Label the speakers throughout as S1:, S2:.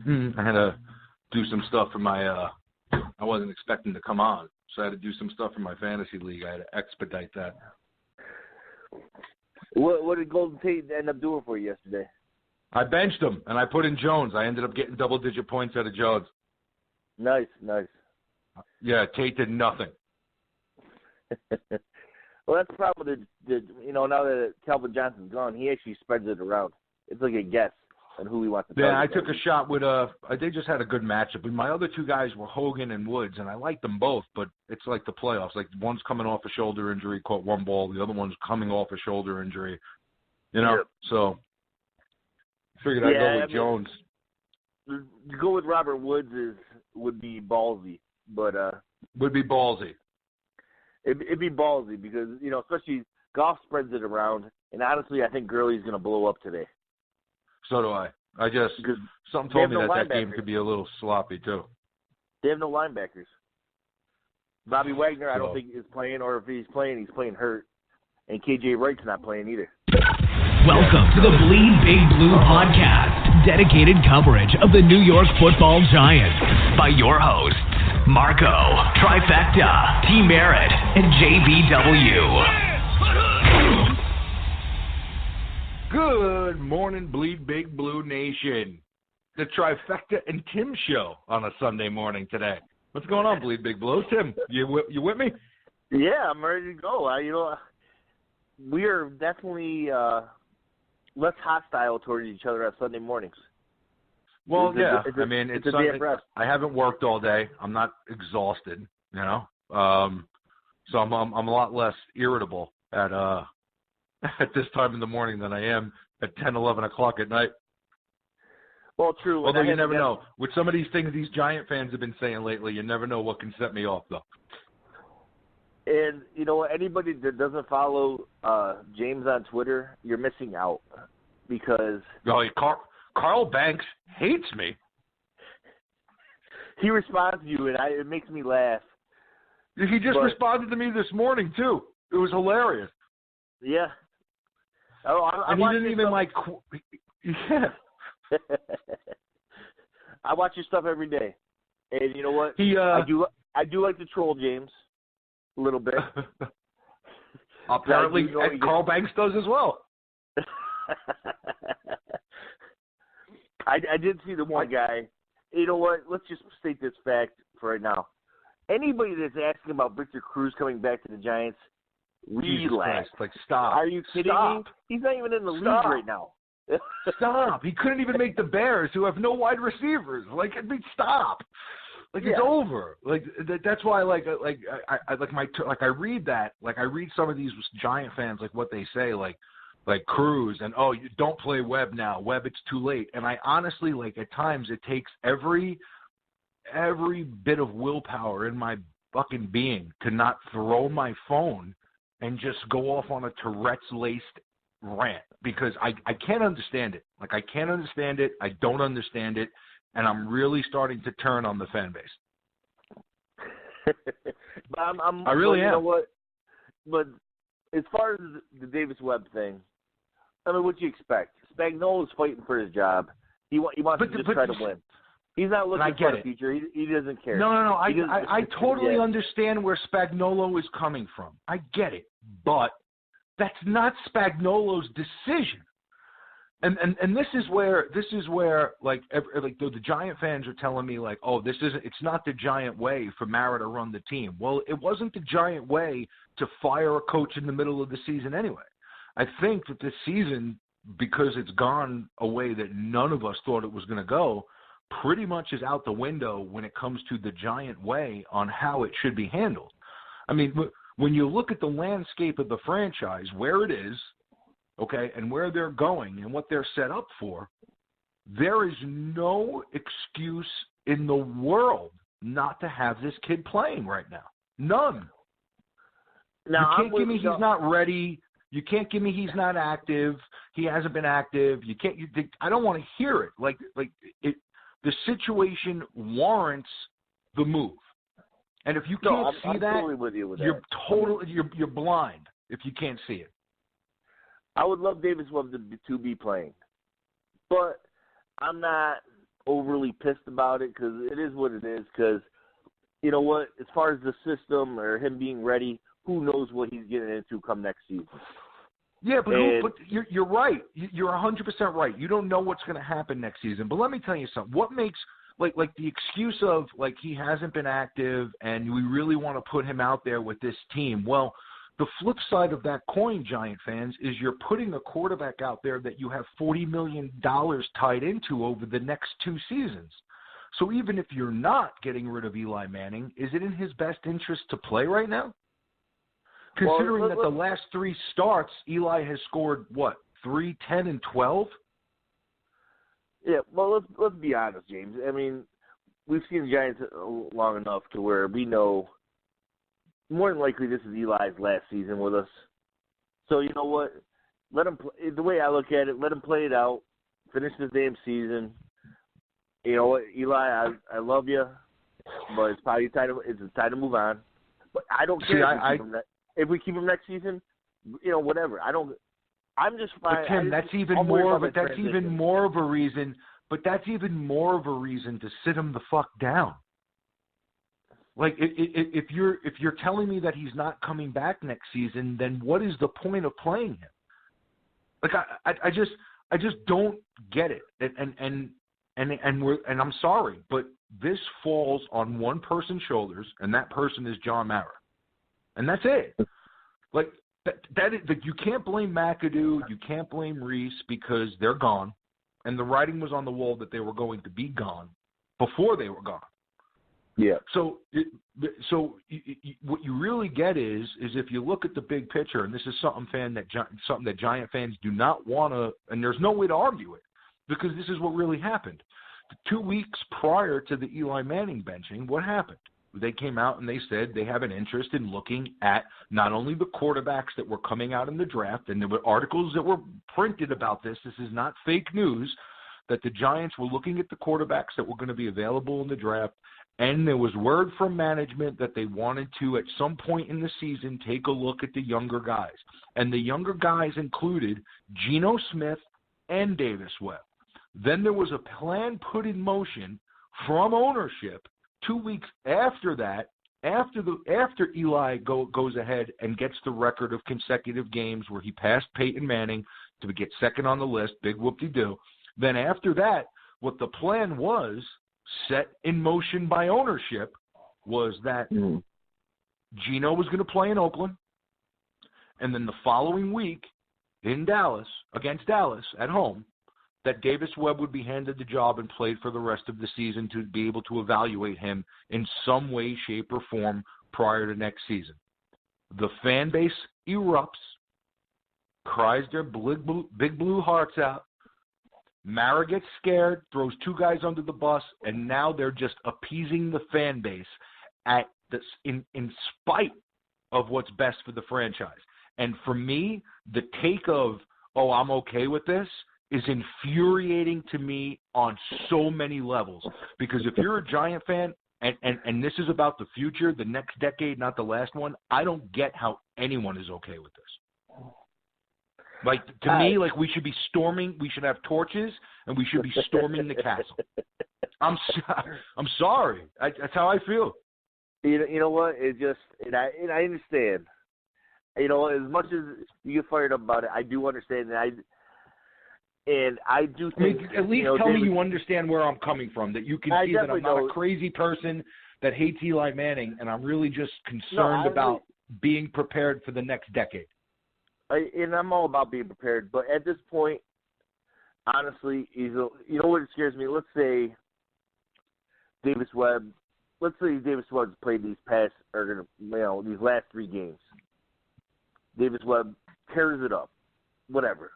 S1: I had to do some stuff for my I wasn't expecting to come on, so I had to do some stuff for my fantasy league. I had to expedite that.
S2: What did Golden Tate end up doing for you yesterday?
S1: I benched him, and I put in Jones. I ended up getting double-digit points out of Jones.
S2: Nice.
S1: Yeah, Tate did nothing.
S2: Well, that's the problem with now that Calvin Johnson's gone, he actually spreads it around. It's like a guess on who he wants to target.
S1: Yeah, I took a shot with they just had a good matchup. And my other two guys were Hogan and Woods, and I liked them both, but it's like the playoffs. Like, one's coming off a shoulder injury, caught one ball. The other one's coming off a shoulder injury. So I figured I'd go with Jones.
S2: To go with Robert Woods would be ballsy, but
S1: would be ballsy.
S2: It'd be ballsy because especially Goff spreads it around, and honestly, I think Gurley's going to blow up today.
S1: So do I. Something told me that game could be a little sloppy too.
S2: They have no linebackers. Bobby Wagner, I don't think is playing, or if he's playing hurt, and KJ Wright's not playing either.
S3: Welcome to the Bleed Big Blue podcast, dedicated coverage of the New York Football Giants by your hosts, Marco, Trifecta, T. Merritt, and JBW.
S1: Good morning, Bleed Big Blue Nation. The Trifecta and Tim show on a Sunday morning today. What's going on, Bleed Big Blue? Tim, you with me?
S2: Yeah, I'm ready to go. We are definitely less hostile towards each other on Sunday mornings.
S1: Well, it's a day of rest. I haven't worked all day. I'm not exhausted, so I'm a lot less irritable at this time in the morning than I am at 10, 11 o'clock at night.
S2: Well, true.
S1: Although you never know. With some of these things these Giant fans have been saying lately, you never know what can set me off, though.
S2: And, anybody that doesn't follow James on Twitter, you're missing out because...
S1: Carl Banks hates me.
S2: He responds to you, and it makes me laugh.
S1: He just responded to me this morning, too. It was hilarious.
S2: Yeah.
S1: And he didn't even yeah.
S2: I watch your stuff every day, and you know what? I do like to troll James a little bit.
S1: Apparently, Carl Banks does as well.
S2: I did see the one guy. You know what? Let's just state this fact for right now. Anybody that's asking about Victor Cruz coming back to the Giants, relax.
S1: Stop.
S2: Are you kidding me? He's not even in the league right now.
S1: Stop. He couldn't even make the Bears, who have no wide receivers. Stop. It's over. That's why I read that. I read some of these Giant fans, what they say, like Cruz, and you don't play Webb now. Webb, it's too late. And I honestly, at times it takes every bit of willpower in my fucking being to not throw my phone and just go off on a Tourette's-laced rant because I can't understand it. I can't understand it. I don't understand it. And I'm really starting to turn on the fan base. I really am.
S2: You know what? But as far as the Davis Webb thing, what do you expect? Spagnuolo's fighting for his job. He wants to just try to win. He's not looking for the future. He doesn't care.
S1: No. I totally understand where Spagnuolo is coming from. I get it. But that's not Spagnuolo's decision. And this is where the Giant fans are telling me it's not the Giant way for Mara to run the team. Well, it wasn't the Giant way to fire a coach in the middle of the season anyway. I think that this season, because it's gone a way that none of us thought it was going to go, pretty much is out the window when it comes to the Giant way on how it should be handled. When you look at the landscape of the franchise, where it is, okay, and where they're going and what they're set up for, there is no excuse in the world not to have this kid playing right now. None.
S2: Now,
S1: you can't give me he's not ready. You can't give me he's not active. He hasn't been active. You can't. I don't want to hear it. The situation warrants the move. And if you can't see that,
S2: totally with you with
S1: you're blind if you can't see it.
S2: I would love Davis Webb to be playing, but I'm not overly pissed about it because it is what it is. Because you know what, as far as the system or him being ready, who knows what he's getting into come next season.
S1: Yeah, but you're right. You're 100% right. You don't know what's going to happen next season. But let me tell you something. What makes like the excuse of like he hasn't been active and we really want to put him out there with this team? Well, the flip side of that coin, Giant fans, is you're putting a quarterback out there that you have $40 million tied into over the next 2 seasons. So even if you're not getting rid of Eli Manning, is it in his best interest to play right now? Considering that the last 3 starts, Eli has scored, 3, 10, and 12?
S2: Yeah, well, let's be honest, James. I mean, we've seen the Giants long enough to where we know more than likely this is Eli's last season with us. So you know what? Let him play. The way I look at it, let him play it out, finish this damn season. You know what, Eli, I love you, but it's probably time to move on. But I don't care if we keep him next season. You know, whatever. I'm just fine.
S1: But Tim, that's even more of a reason. But that's even more of a reason to sit him the fuck down. Like if you're telling me that he's not coming back next season, then what is the point of playing him? Like I just don't get it. And I'm sorry, but this falls on one person's shoulders, and that person is John Mara, and that's it. Like that is, you can't blame McAdoo, you can't blame Reese because they're gone, and the writing was on the wall that they were going to be gone before they were gone.
S2: Yeah.
S1: So what you really get is if you look at the big picture, and this is something that Giant fans do not want to, and there's no way to argue it, because this is what really happened. 2 weeks prior to the Eli Manning benching, what happened? They came out and they said they have an interest in looking at not only the quarterbacks that were coming out in the draft, and there were articles that were printed about this. This is not fake news, that the Giants were looking at the quarterbacks that were going to be available in the draft, and there was word from management that they wanted to, at some point in the season, take a look at the younger guys. And the younger guys included Geno Smith and Davis Webb. Then there was a plan put in motion from ownership 2 weeks after that, after Eli goes ahead and gets the record of consecutive games where he passed Peyton Manning to get second on the list, big whoop-de-doo. Then after that, what the plan was set in motion by ownership was that Geno was going to play in Oakland, and then the following week in Dallas, against Dallas at home, that Davis Webb would be handed the job and played for the rest of the season to be able to evaluate him in some way, shape, or form prior to next season. The fan base erupts, cries their big blue hearts out. Mara gets scared, throws 2 guys under the bus, and now they're just appeasing the fan base in spite of what's best for the franchise. And for me, the take of, oh, I'm okay with this, is infuriating to me on so many levels. Because if you're a Giant fan, and this is about the future, the next decade, not the last one, I don't get how anyone is okay with this. Like, to me, like, we should be storming, we should have torches, and we should be storming the castle. I'm sorry. That's how I feel.
S2: You know what? And I understand. You know, as much as you get fired up about it, I do understand. And I do think,
S1: at least tell me you understand where I'm coming from, that you can see that I'm not a crazy person that hates Eli Manning, and I'm really just concerned about being prepared for the next decade.
S2: And I'm all about being prepared, but at this point, honestly, you know what scares me? Let's say Davis Webb's played these last 3 games. Davis Webb tears it up, whatever.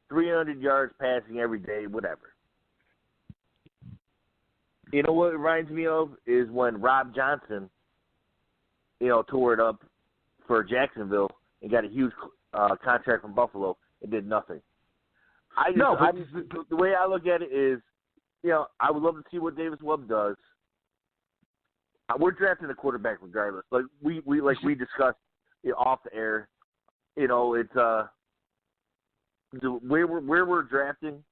S2: 300 yards passing every day, whatever. You know what it reminds me of is when Rob Johnson, tore it up for Jacksonville and got a huge contract from Buffalo and did nothing. The way I look at it is, I would love to see what Davis Webb does. We're drafting a quarterback regardless. Like we discussed off the air. It's where we're drafting.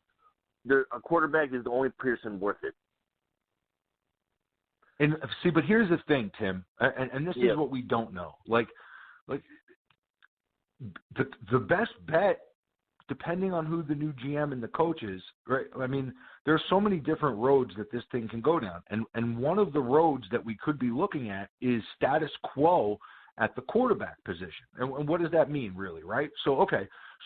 S2: A quarterback is the only person worth it.
S1: And see, but here's the thing, Tim, and this is what we don't know. Like the best bet, depending on who the new GM and the coach is, right? I mean, there's so many different roads that this thing can go down. And one of the roads that we could be looking at is status quo at the quarterback position. And what does that mean, really, right? So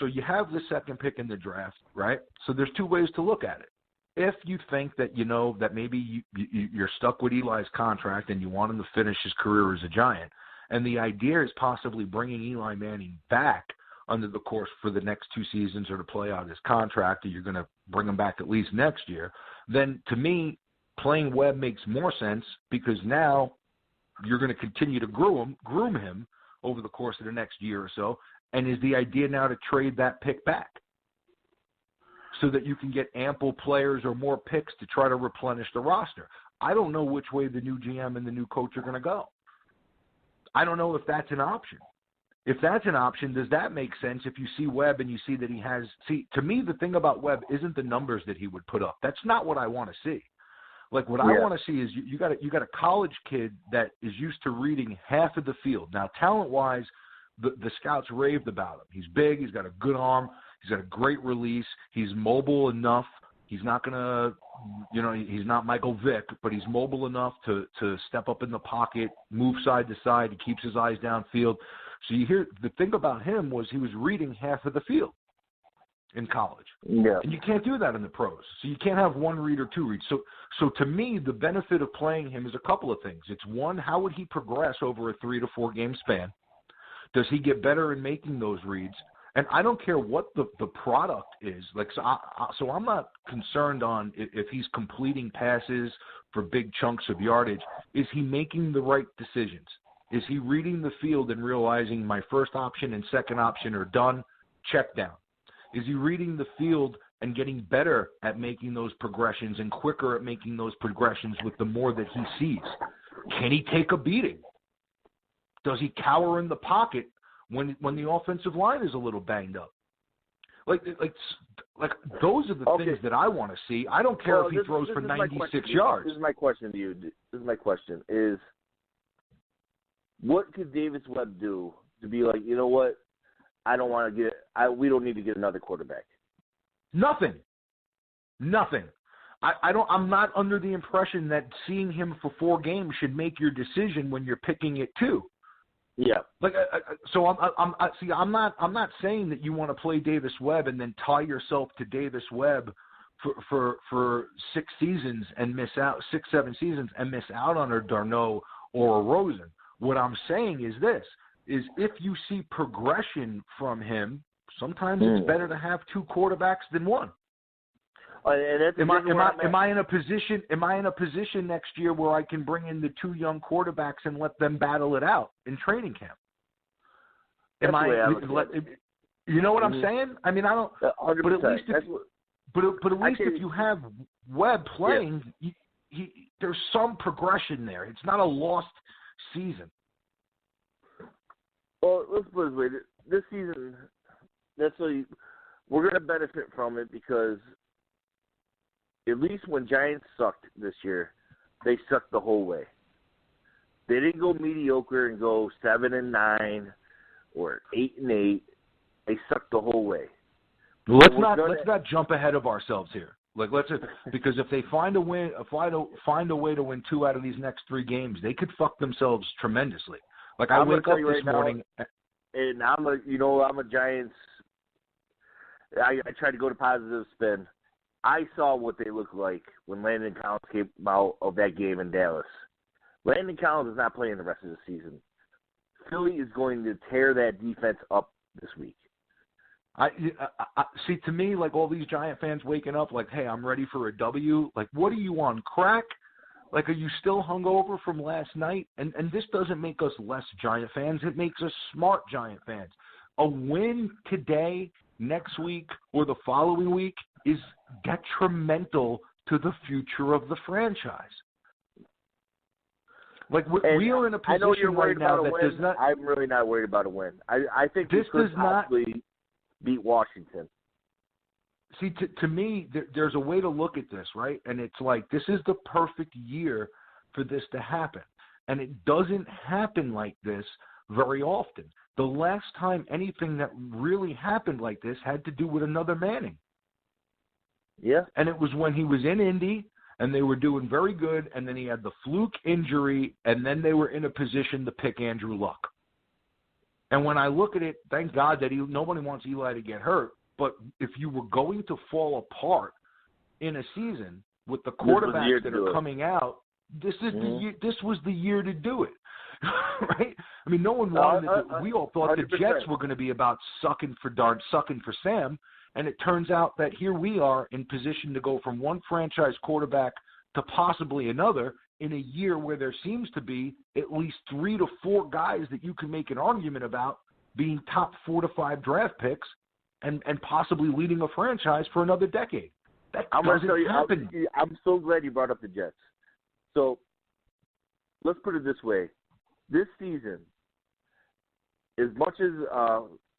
S1: you have the second pick in the draft, right? So there's two ways to look at it. If you think that, that maybe you're stuck with Eli's contract and you want him to finish his career as a Giant, and the idea is possibly bringing Eli Manning back under the course for the next 2 seasons or to play out his contract, or you're going to bring him back at least next year, then to me, playing Webb makes more sense because now you're going to continue to groom him over the course of the next year or so. And is the idea now to trade that pick back so that you can get ample players or more picks to try to replenish the roster? I don't know which way the new GM and the new coach are going to go. I don't know if that's an option. If that's an option, does that make sense if you see Webb and you see that he has – see, to me, the thing about Webb isn't the numbers that he would put up. That's not what I want to see. Like, what I want to see is you got a college kid that is used to reading half of the field. Now, talent-wise, the scouts raved about him. He's big. He's got a good arm. He's got a great release. He's mobile enough. He's not going to – he's not Michael Vick, but he's mobile enough to step up in the pocket, move side to side. He keeps his eyes downfield. So you hear the thing about him was he was reading half of the field in college.
S2: Yeah.
S1: And you can't do that in the pros. So you can't have one read or two reads. So to me, the benefit of playing him is a couple of things. It's one, how would he progress over a 3 to 4 game span? Does he get better in making those reads? And I don't care what the product is. Like, so I'm not concerned on if he's completing passes for big chunks of yardage. Is he making the right decisions? Is he reading the field and realizing my first option and second option are done? Check down. Is he reading the field and getting better at making those progressions and quicker at making those progressions with the more that he sees? Can he take a beating? Does he cower in the pocket when the offensive line is a little banged up? Like those are the things that I want to see. I don't care if he throws for 96 yards.
S2: This is my question to you. Is what could Davis Webb do to be like, you know what? I don't want to we don't need to get another quarterback.
S1: Nothing. I'm not under the impression that seeing him for 4 games should make your decision when you're picking it too.
S2: Yeah.
S1: Like, so I'm not saying that you want to play Davis Webb and then tie yourself to Davis Webb for 6 seasons and miss out 6-7 seasons and miss out on a Darno or a Rosen. What I'm saying is this: is if you see progression from him, sometimes it's better to have 2 quarterbacks than one. Am I in a position next year where I can bring in the 2 young quarterbacks and let them battle it out in training camp? You know what I'm saying? I mean, I don't.
S2: 100%.
S1: But at least if you have Webb playing, there's some progression there. It's not a lost season.
S2: Well, let's put it this way. This season, we're going to benefit from it because at least when Giants sucked this year, they sucked the whole way. They didn't go mediocre and go 7-9 or 8-8. They sucked the whole way.
S1: Let's not jump ahead of ourselves here. Because if they find a way to win 2 out of these next 3 games, they could fuck themselves tremendously. Like, I wake up this morning,
S2: and I'm a Giants. I tried to go to positive spin. I saw what they looked like when Landon Collins came out of that game in Dallas. Landon Collins is not playing the rest of the season. Philly is going to tear that defense up this week.
S1: I see, to me, like, all these Giant fans waking up like, hey, I'm ready for a W. Like, what are you on, crack? Like, are you still hungover from last night? And this doesn't make us less Giant fans. It makes us smart Giant fans. A win today, next week, or the following week is detrimental to the future of the franchise. Like, we are in a position right now that does not –
S2: I'm really not worried about a win. I think this could possibly beat Washington.
S1: See, to me, there's a way to look at this, right? And it's like, this is the perfect year for this to happen. And it doesn't happen like this very often. The last time anything that really happened like this had to do with another Manning.
S2: Yeah.
S1: And it was when he was in Indy, and they were doing very good, and then he had the fluke injury, and then they were in a position to pick Andrew Luck. And when I look at it, thank God that nobody wants Eli to get hurt, but if you were going to fall apart in a season with the quarterbacks that are coming out, this was the year to do it. Right? I mean, no one wanted it. We all thought 100%. The Jets were going to be about sucking for Sam, and it turns out that here we are in position to go from one franchise quarterback to possibly another in a year where there seems to be at least 3 to 4 guys that you can make an argument about being top 4 to 5 draft picks and possibly leading a franchise for another decade. That doesn't happen.
S2: I'm so glad you brought up the Jets. So let's put it this way. This season, as much as,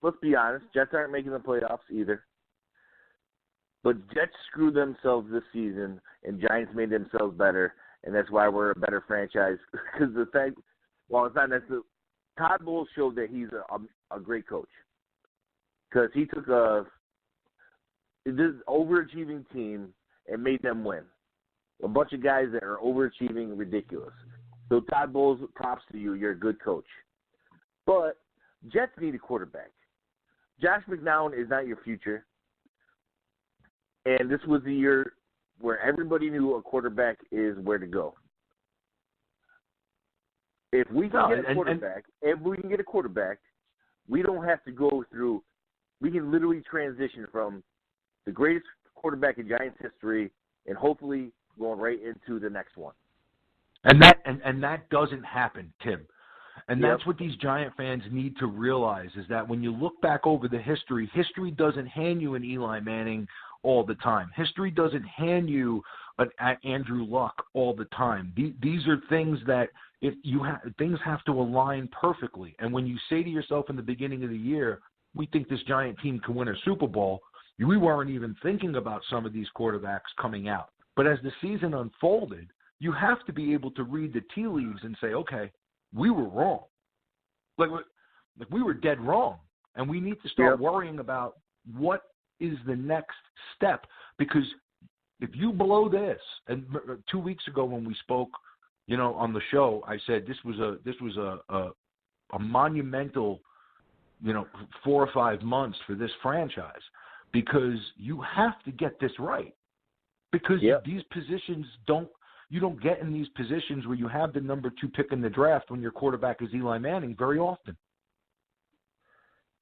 S2: let's be honest, Jets aren't making the playoffs either. But Jets screwed themselves this season, and Giants made themselves better, and that's why we're a better franchise. Because the fact, well, it's not necessarily. Todd Bowles showed that he's a great coach. Because he took this overachieving team and made them win. A bunch of guys that are overachieving, ridiculous. So Todd Bowles, props to you. You're a good coach. But Jets need a quarterback. Josh McCown is not your future. And this was the year where everybody knew a quarterback is where to go. If we can get a quarterback, we don't have to go through. We can literally transition from the greatest quarterback in Giants history and hopefully going right into the next one.
S1: And that doesn't happen, Tim. And that's what these Giant fans need to realize is that when you look back over the history doesn't hand you an Eli Manning all the time. History doesn't hand you an Andrew Luck all the time. These are things that things have to align perfectly. And when you say to yourself in the beginning of the year, we think this Giant team can win a Super Bowl, we weren't even thinking about some of these quarterbacks coming out. But as the season unfolded, you have to be able to read the tea leaves and say, okay, we were wrong. Like we were dead wrong. And we need to start worrying about what is the next step. Because if you blow this, and 2 weeks ago when we spoke, on the show, I said this was a monumental, 4 or 5 months for this franchise because you have to get this right. Because these positions you don't get in these positions where you have the number 2 pick in the draft when your quarterback is Eli Manning very often.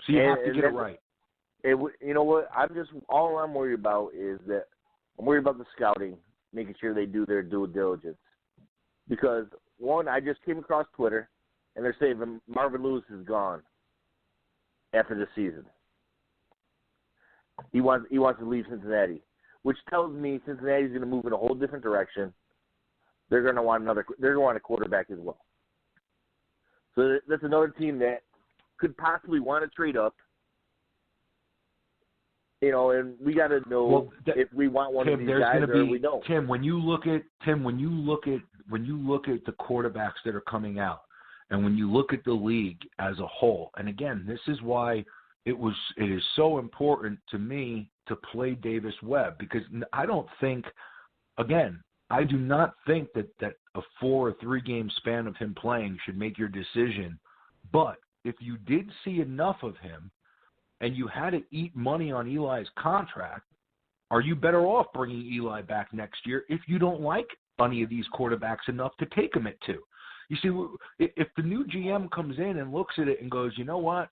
S1: So you have to get it right.
S2: You know what? All I'm worried about is that I'm worried about the scouting, making sure they do their due diligence. Because, one, I just came across Twitter, and they're saying Marvin Lewis is gone after the season. He wants to leave Cincinnati, which tells me Cincinnati's going to move in a whole different direction. They're going to want a quarterback as well. So that's another team that could possibly want to trade up. And we got to know if we want one of these guys or we don't.
S1: Tim, when you look at the quarterbacks that are coming out, and when you look at the league as a whole, and again, this is why it is so important to me to play Davis Webb, because I do not think that a 4 or 3 game span of him playing should make your decision. But if you did see enough of him and you had to eat money on Eli's contract, are you better off bringing Eli back next year if you don't like any of these quarterbacks enough to take him at 2? You see, if the new GM comes in and looks at it and goes, you know what?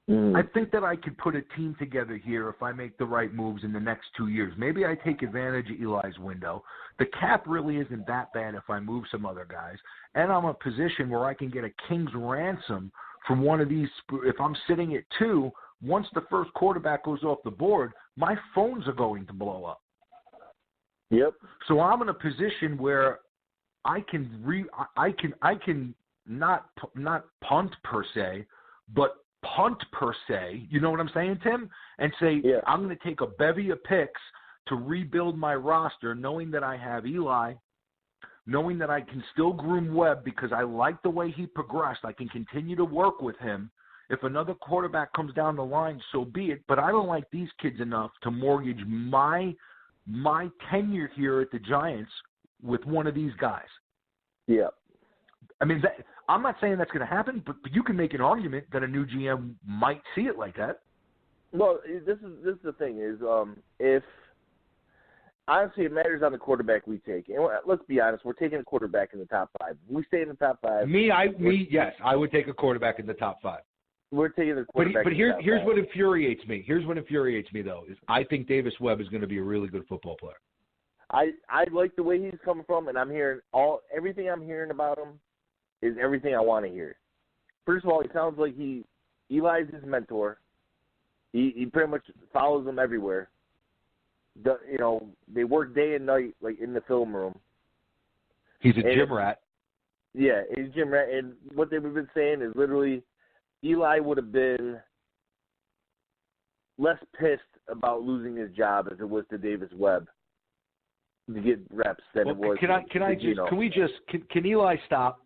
S1: I think that I could put a team together here if I make the right moves in the next 2 years. Maybe I take advantage of Eli's window. The cap really isn't that bad if I move some other guys. And I'm in a position where I can get a king's ransom from one of these. If I'm sitting at 2, once the first quarterback goes off the board, my phones are going to blow up.
S2: Yep.
S1: So I'm in a position where I can not punt per se, but punt per se, you know what I'm saying, Tim? And say, I'm going to take a bevy of picks to rebuild my roster, knowing that I have Eli, knowing that I can still groom Webb because I like the way he progressed. I can continue to work with him. If another quarterback comes down the line, so be it. But I don't like these kids enough to mortgage my tenure here at the Giants with one of these guys.
S2: Yeah. I
S1: mean, I'm not saying that's going to happen, but you can make an argument that a new GM might see it like that.
S2: Well, this is the thing is if honestly it matters on the quarterback we take. And let's be honest, we're taking a quarterback in the top 5. We stay in the top 5.
S1: Yes, I would take a quarterback in the top 5.
S2: We're taking the quarterback.
S1: But here's what infuriates me. Here's what infuriates me though is I think Davis Webb is going to be a really good football player.
S2: I like the way he's coming from, and I'm hearing everything I'm hearing about him is everything I want to hear. First of all, he sounds like Eli's his mentor. He pretty much follows him everywhere. They work day and night, like in the film room.
S1: He's a gym rat.
S2: Yeah, he's a gym rat. And what they've been saying is literally Eli would have been less pissed about losing his job as it was to Davis Webb to get reps than it was.
S1: Can Eli stop?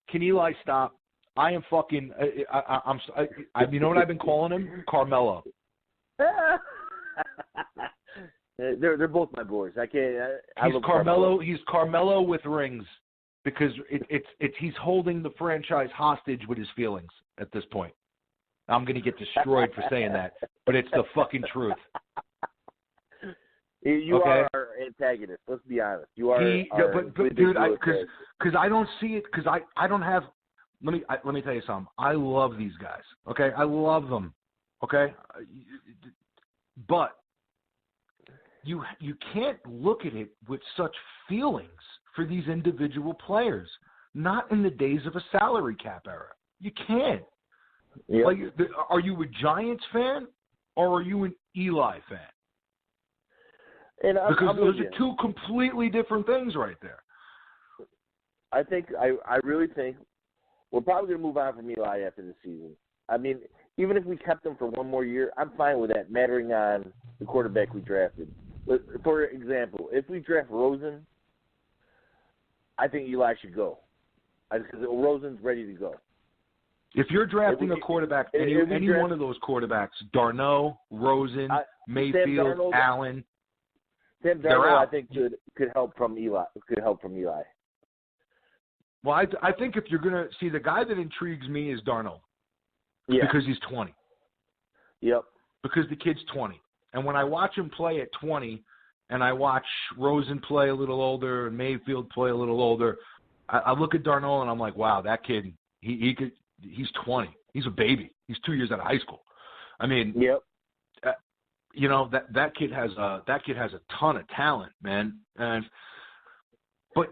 S1: Can Eli stop? I am fucking. You know what I've been calling him? Carmelo.
S2: They're both my boys. I can't.
S1: He's Carmelo. He's Carmelo with rings, because he's holding the franchise hostage with his feelings at this point. I'm going to get destroyed for saying that, but it's the fucking truth.
S2: You are our antagonist. Let's be honest. You are.
S1: But dude, because I don't see it. Because I don't have. Let me tell you something. I love these guys. Okay, I love them. Okay, but you can't look at it with such feelings for these individual players. Not in the days of a salary cap era. You can't.
S2: Yep.
S1: Like, are you a Giants fan or are you an Eli fan?
S2: And
S1: because those are two completely different things right there.
S2: I really think we're probably going to move on from Eli after the season. I mean, even if we kept him for one more year, I'm fine with that, mattering on the quarterback we drafted. For example, if we draft Rosen, I think Eli should go. Because Rosen's ready to go.
S1: If you're drafting a quarterback, any one of those quarterbacks, Darnold, Rosen, Mayfield, Allen,
S2: Sam Darnold, I think could help from Eli.
S1: Well, I think if you're going to see, the guy that intrigues me is Darnold.
S2: Yeah.
S1: Because he's 20.
S2: Yep.
S1: Because the kid's 20. And when I watch him play at 20, and I watch Rosen play a little older and Mayfield play a little older, I look at Darnold and I'm like, wow, that kid, he's 20. He's a baby. He's 2 years out of high school. I mean,
S2: yep.
S1: That kid has a ton of talent, man. But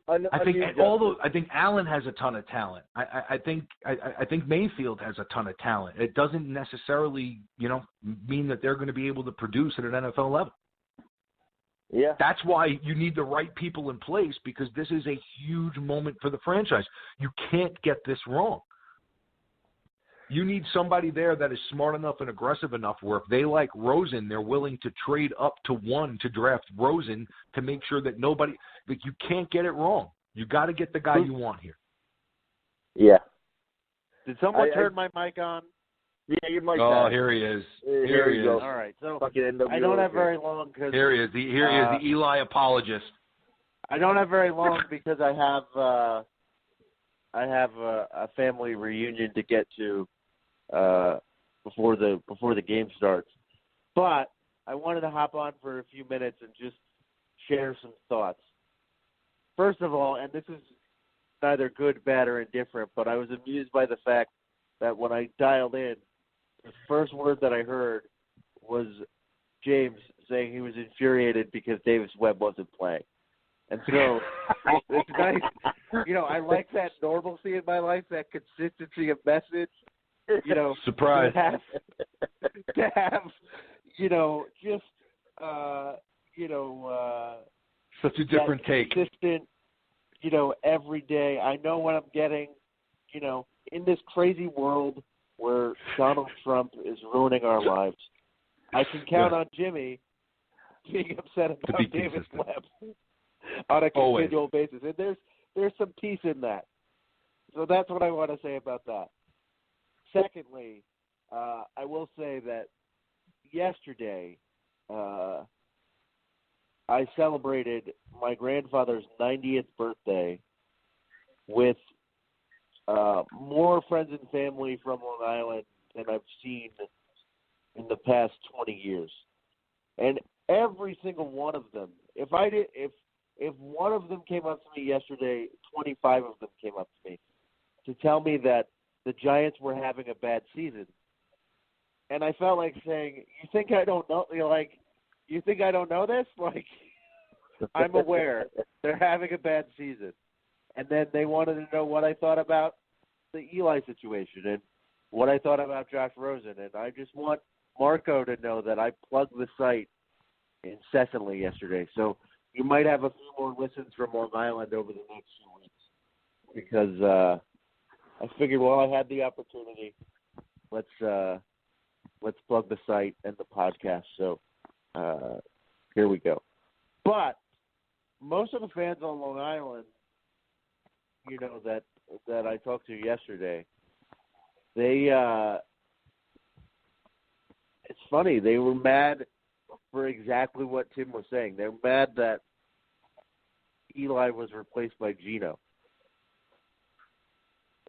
S1: I think Allen has a ton of talent. I think Mayfield has a ton of talent. It doesn't necessarily, mean that they're going to be able to produce at an NFL level.
S2: Yeah.
S1: That's why you need the right people in place, because this is a huge moment for the franchise. You can't get this wrong. You need somebody there that is smart enough and aggressive enough where if they like Rosen, they're willing to trade up to 1 to draft Rosen to make sure that nobody – like, you can't get it wrong. You got to get the guy you want here.
S2: Yeah.
S4: Did someone turn my mic on?
S2: Yeah, your mic's
S1: on.
S2: Oh,
S1: here he is.
S2: Here he is.
S4: All right. So I don't have very long because –
S1: Here he is. Here he is, the Eli apologist.
S4: I don't have very long because I have a family reunion to get to before the game starts. But I wanted to hop on for a few minutes and just share some thoughts. First of all, and this is neither good, bad, or indifferent, but I was amused by the fact that when I dialed in, the first word that I heard was James saying he was infuriated because Davis Webb wasn't playing. And so it's nice. I like that normalcy in my life, that consistency of message.
S1: Surprise.
S4: To have
S1: such a different take.
S4: Consistent, every day. I know what I'm getting, in this crazy world where Donald Trump is ruining our lives. I can count on Jimmy being upset about Davis Webb on a continual basis. And there's some peace in that. So that's what I want to say about that. Secondly, I will say that yesterday I celebrated my grandfather's 90th birthday with more friends and family from Long Island than I've seen in the past 20 years. And every single one of them, if one of them came up to me yesterday, 25 of them came up to me to tell me that the Giants were having a bad season. And I felt like saying, you think I don't know? You think I don't know this? Like, I'm aware they're having a bad season. And then they wanted to know what I thought about the Eli situation and what I thought about Josh Rosen. And I just want Marco to know that I plugged the site incessantly yesterday. So you might have a few more listens from Long Island over the next few weeks because I figured, well, I had the opportunity. Let's plug the site and the podcast. So here we go. But most of the fans on Long Island, you know, that I talked to yesterday, they it's funny, they were mad for exactly what Tim was saying. They're mad that Eli was replaced by Geno.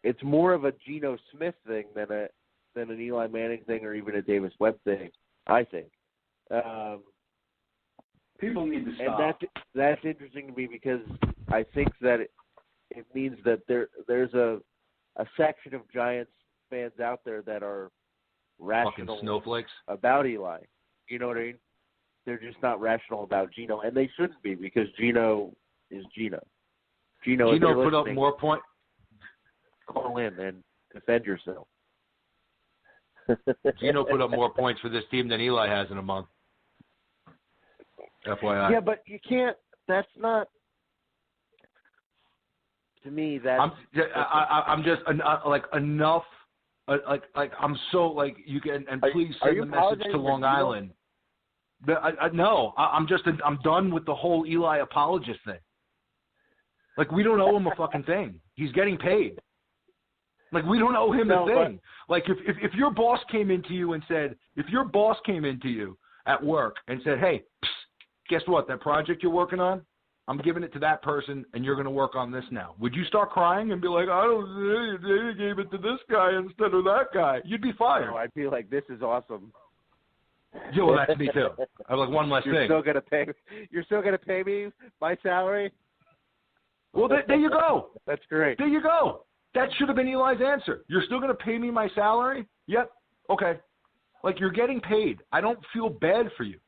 S4: It's more of a Geno Smith thing than an Eli Manning thing or even a Davis Webb thing, I think.
S1: People need to stop.
S4: And that's interesting to me because I think that it means that there's a section of Giants fans out there that are rational
S1: fucking snowflakes
S4: about Eli. You know what I mean? They're just not rational about Geno, and they shouldn't be because Geno is Geno. Geno
S1: put up more points.
S4: Call in and defend yourself.
S1: Geno put up more points for this team than Eli has in a month. FYI.
S4: Yeah, but you can't. That's not. To me, that's.
S1: I'm just like enough. Like I'm so like you can and please send the message to Long Island. No, I'm done with the whole Eli apologist thing. Like we don't owe him a fucking thing. He's getting paid. Like we don't owe him a thing. Like if your boss came into you and said, at work and said, hey, guess what? That project you're working on, I'm giving it to that person, and you're going to work on this now. Would you start crying and be like, they gave it to this guy instead of that guy? You'd be fired.
S4: No, I'd be like, this is awesome.
S1: Yeah, well, that's me too. I'm like, one less thing.
S4: You're still gonna pay me my salary?
S1: Well, there you go.
S4: That's great.
S1: There you go. That should have been Eli's answer. You're still going to pay me my salary? Yep. Okay. Like, you're getting paid. I don't feel bad for you.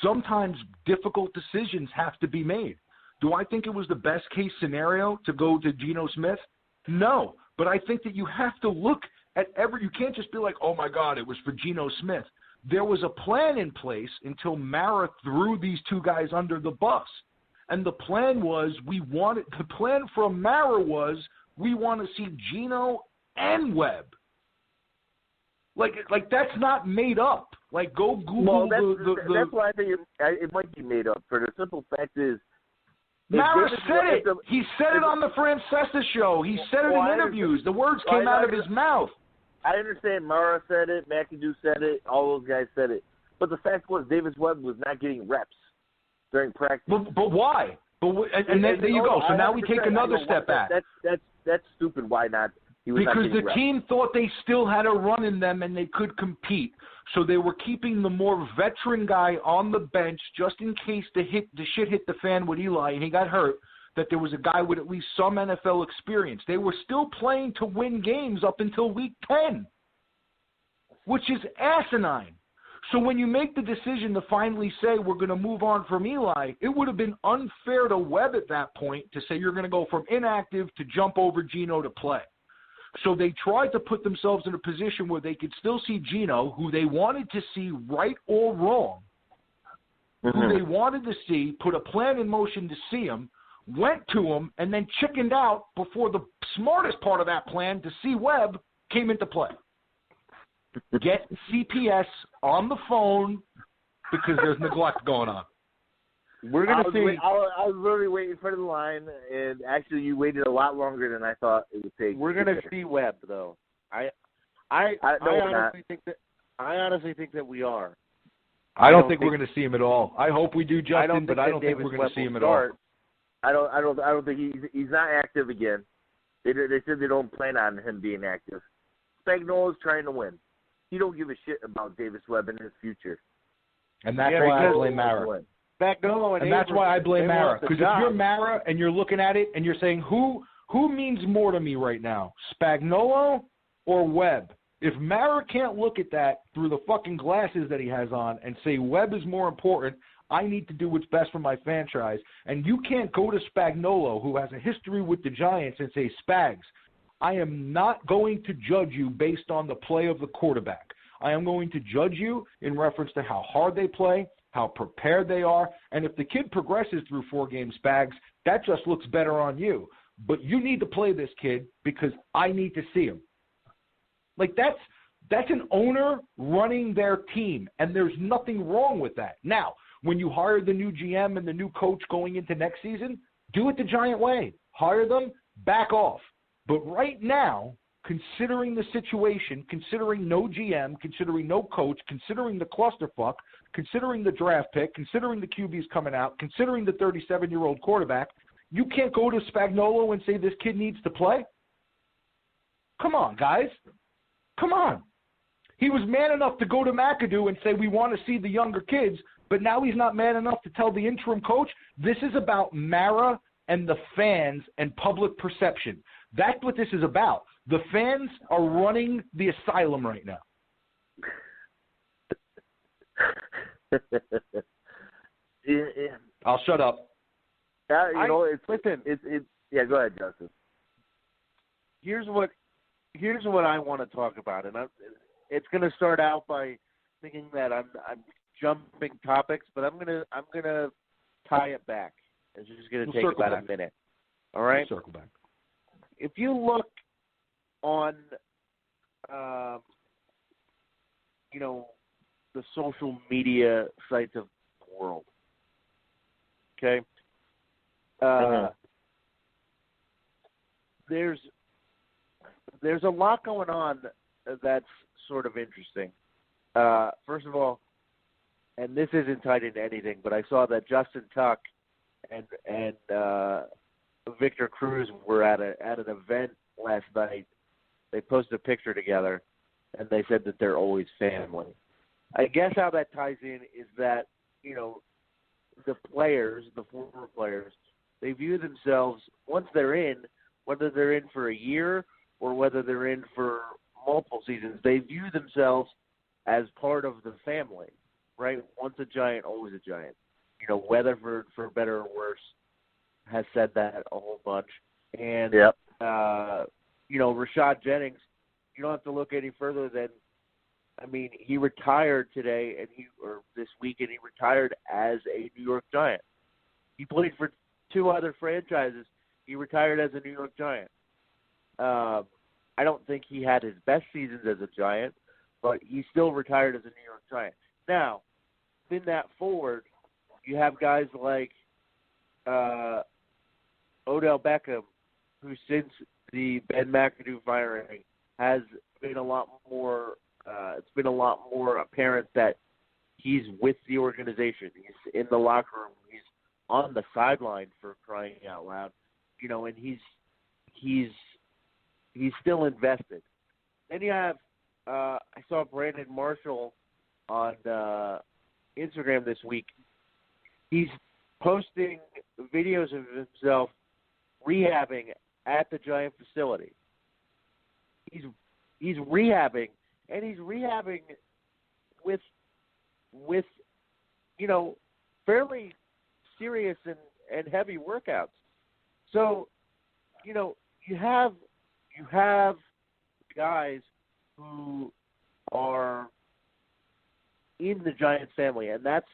S1: Sometimes difficult decisions have to be made. Do I think it was the best case scenario to go to Geno Smith? No. But I think that you have to look at you can't just be like, oh, my God, it was for Geno Smith. There was a plan in place until Mara threw these two guys under the bus. And the plan from Mara was we want to see Geno and Webb. Like that's not made up. Like go Google
S2: that's why I think it might be made up. For the simple fact is,
S1: Mara said it. He said it on the Francesa show. He said it in interviews. The words came out of his mouth.
S2: I understand Mara said it, McAdoo said it, all those guys said it. But the fact was Davis Webb was not getting reps during practice.
S1: But why? And there you go. So now we take another step back.
S2: That's stupid. Why not?
S1: Because the team thought they still had a run in them and they could compete. So they were keeping the more veteran guy on the bench just in case the shit hit the fan with Eli and he got hurt, that there was a guy with at least some NFL experience. They were still playing to win games up until week 10, which is asinine. So when you make the decision to finally say we're going to move on from Eli, it would have been unfair to Webb at that point to say you're going to go from inactive to jump over Geno to play. So they tried to put themselves in a position where they could still see Geno, who they wanted to see right or wrong, who they wanted to see, put a plan in motion to see him, went to him, and then chickened out before the smartest part of that plan to see Webb came into play. Get CPS on the phone because there's neglect going on.
S4: We're going to see.
S2: I was literally waiting in front of the line, and actually you waited a lot longer than I thought it would take.
S4: We're going to see Webb, though. I honestly think that we are.
S1: I don't think we're going to see him at all. I hope we do, Justin, but I don't think we're going to see him at all.
S2: I don't think he's not active again. They said they don't plan on him being active. Spagnuolo's trying to win. He don't give a shit about Davis Webb in his future.
S1: And that's why I blame Mara.
S2: And
S1: that's why I blame Mara. Because if you're Mara and you're looking at it and you're saying, who means more to me right now, Spagnuolo or Webb? If Mara can't look at that through the fucking glasses that he has on and say Webb is more important, I need to do what's best for my franchise, and you can't go to Spagnuolo, who has a history with the Giants, and say, Spags, I am not going to judge you based on the play of the quarterback. I am going to judge you in reference to how hard they play, how prepared they are, and if the kid progresses through 4 games, Spags, that just looks better on you. But you need to play this kid because I need to see him. Like, that's an owner running their team, and there's nothing wrong with that. Now, when you hire the new GM and the new coach going into next season, do it the Giant way. Hire them, back off. But right now, considering the situation, considering no GM, considering no coach, considering the clusterfuck, considering the draft pick, considering the QBs coming out, considering the 37-year-old quarterback, you can't go to Spagnuolo and say this kid needs to play? Come on, guys. Come on. He was man enough to go to McAdoo and say we want to see the younger kids, but now he's not man enough to tell the interim coach. This is about Mara and the fans and public perception. That's what this is about. The fans are running the asylum right now. I'll shut up.
S2: Yeah, go ahead, Justin.
S4: Here's what I want to talk about, and it's going to start out by thinking that I'm jumping topics, but I'm gonna tie it back. It's just going to take about a minute. All right.
S1: We'll circle back.
S4: If you look on, the social media sites of the world, okay, there's a lot going on that's sort of interesting. First of all, and this isn't tied into anything, but I saw that Justin Tuck and Victor Cruz were at an event last night. They posted a picture together, and they said that they're always family. I guess how that ties in is that, the players, the former players, they view themselves, once they're in, whether they're in for a year or whether they're in for multiple seasons, they view themselves as part of the family, right? Once a Giant, always a Giant. Weatherford, for better or worse, has said that a whole bunch. And, Rashad Jennings, you don't have to look any further than, he retired today this week, and he retired as a New York Giant. He played for 2 other franchises. He retired as a New York Giant. I don't think he had his best seasons as a Giant, but he still retired as a New York Giant. Now, spin that forward, you have guys like Odell Beckham, who since the Ben McAdoo firing has been a lot more. It's been a lot more apparent that he's with the organization. He's in the locker room. He's on the sideline, for crying out loud. And he's still invested. Then you have I saw Brandon Marshall on Instagram this week. He's posting videos of himself rehabbing at the Giant facility. He's rehabbing, and he's rehabbing with fairly serious and heavy workouts. So, you have guys who are in the Giants family, and that's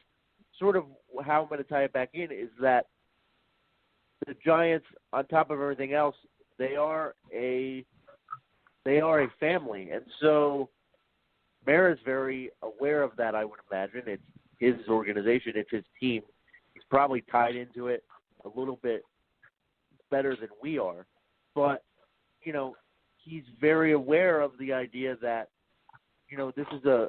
S4: sort of how I'm going to tie it back in, is that the Giants, on top of everything else, they are a family. And so Mara's very aware of that, I would imagine. It's his organization. It's his team. He's probably tied into it a little bit better than we are. But, he's very aware of the idea that, this is a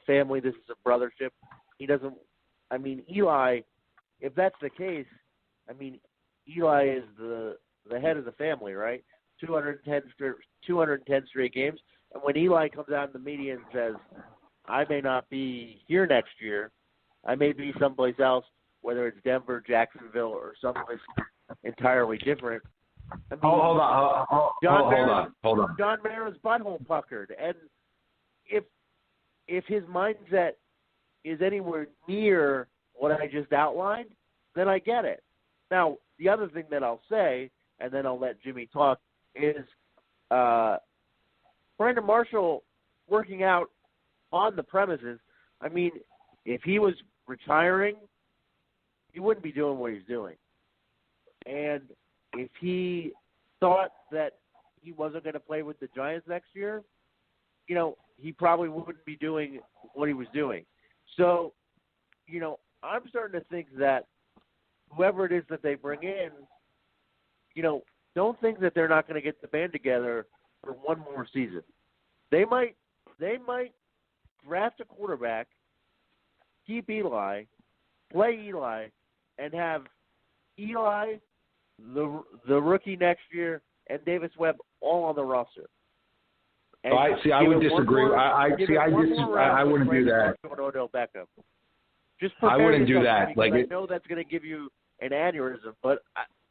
S4: family, this is a brothership. He doesn't – Eli, if that's the case, Eli is the head of the family, right? 210 straight games. And when Eli comes out in the media and says, I may not be here next year, I may be someplace else, whether it's Denver, Jacksonville, or someplace entirely different.
S1: Hold on.
S4: John Mara's butthole puckered. And if his mindset is anywhere near what I just outlined, then I get it. Now, the other thing that I'll say, and then I'll let Jimmy talk, is Brandon Marshall working out on the premises. If he was retiring, he wouldn't be doing what he's doing. And if he thought that he wasn't going to play with the Giants next year, he probably wouldn't be doing what he was doing. So, I'm starting to think that whoever it is that they bring in, don't think that they're not going to get the band together for one more season. They might draft a quarterback, keep Eli, play Eli, and have Eli, the rookie next year, and Davis Webb all on the roster.
S1: I would disagree. I wouldn't do that.
S4: I
S1: wouldn't do that.
S4: I know that's going to give you an aneurysm, but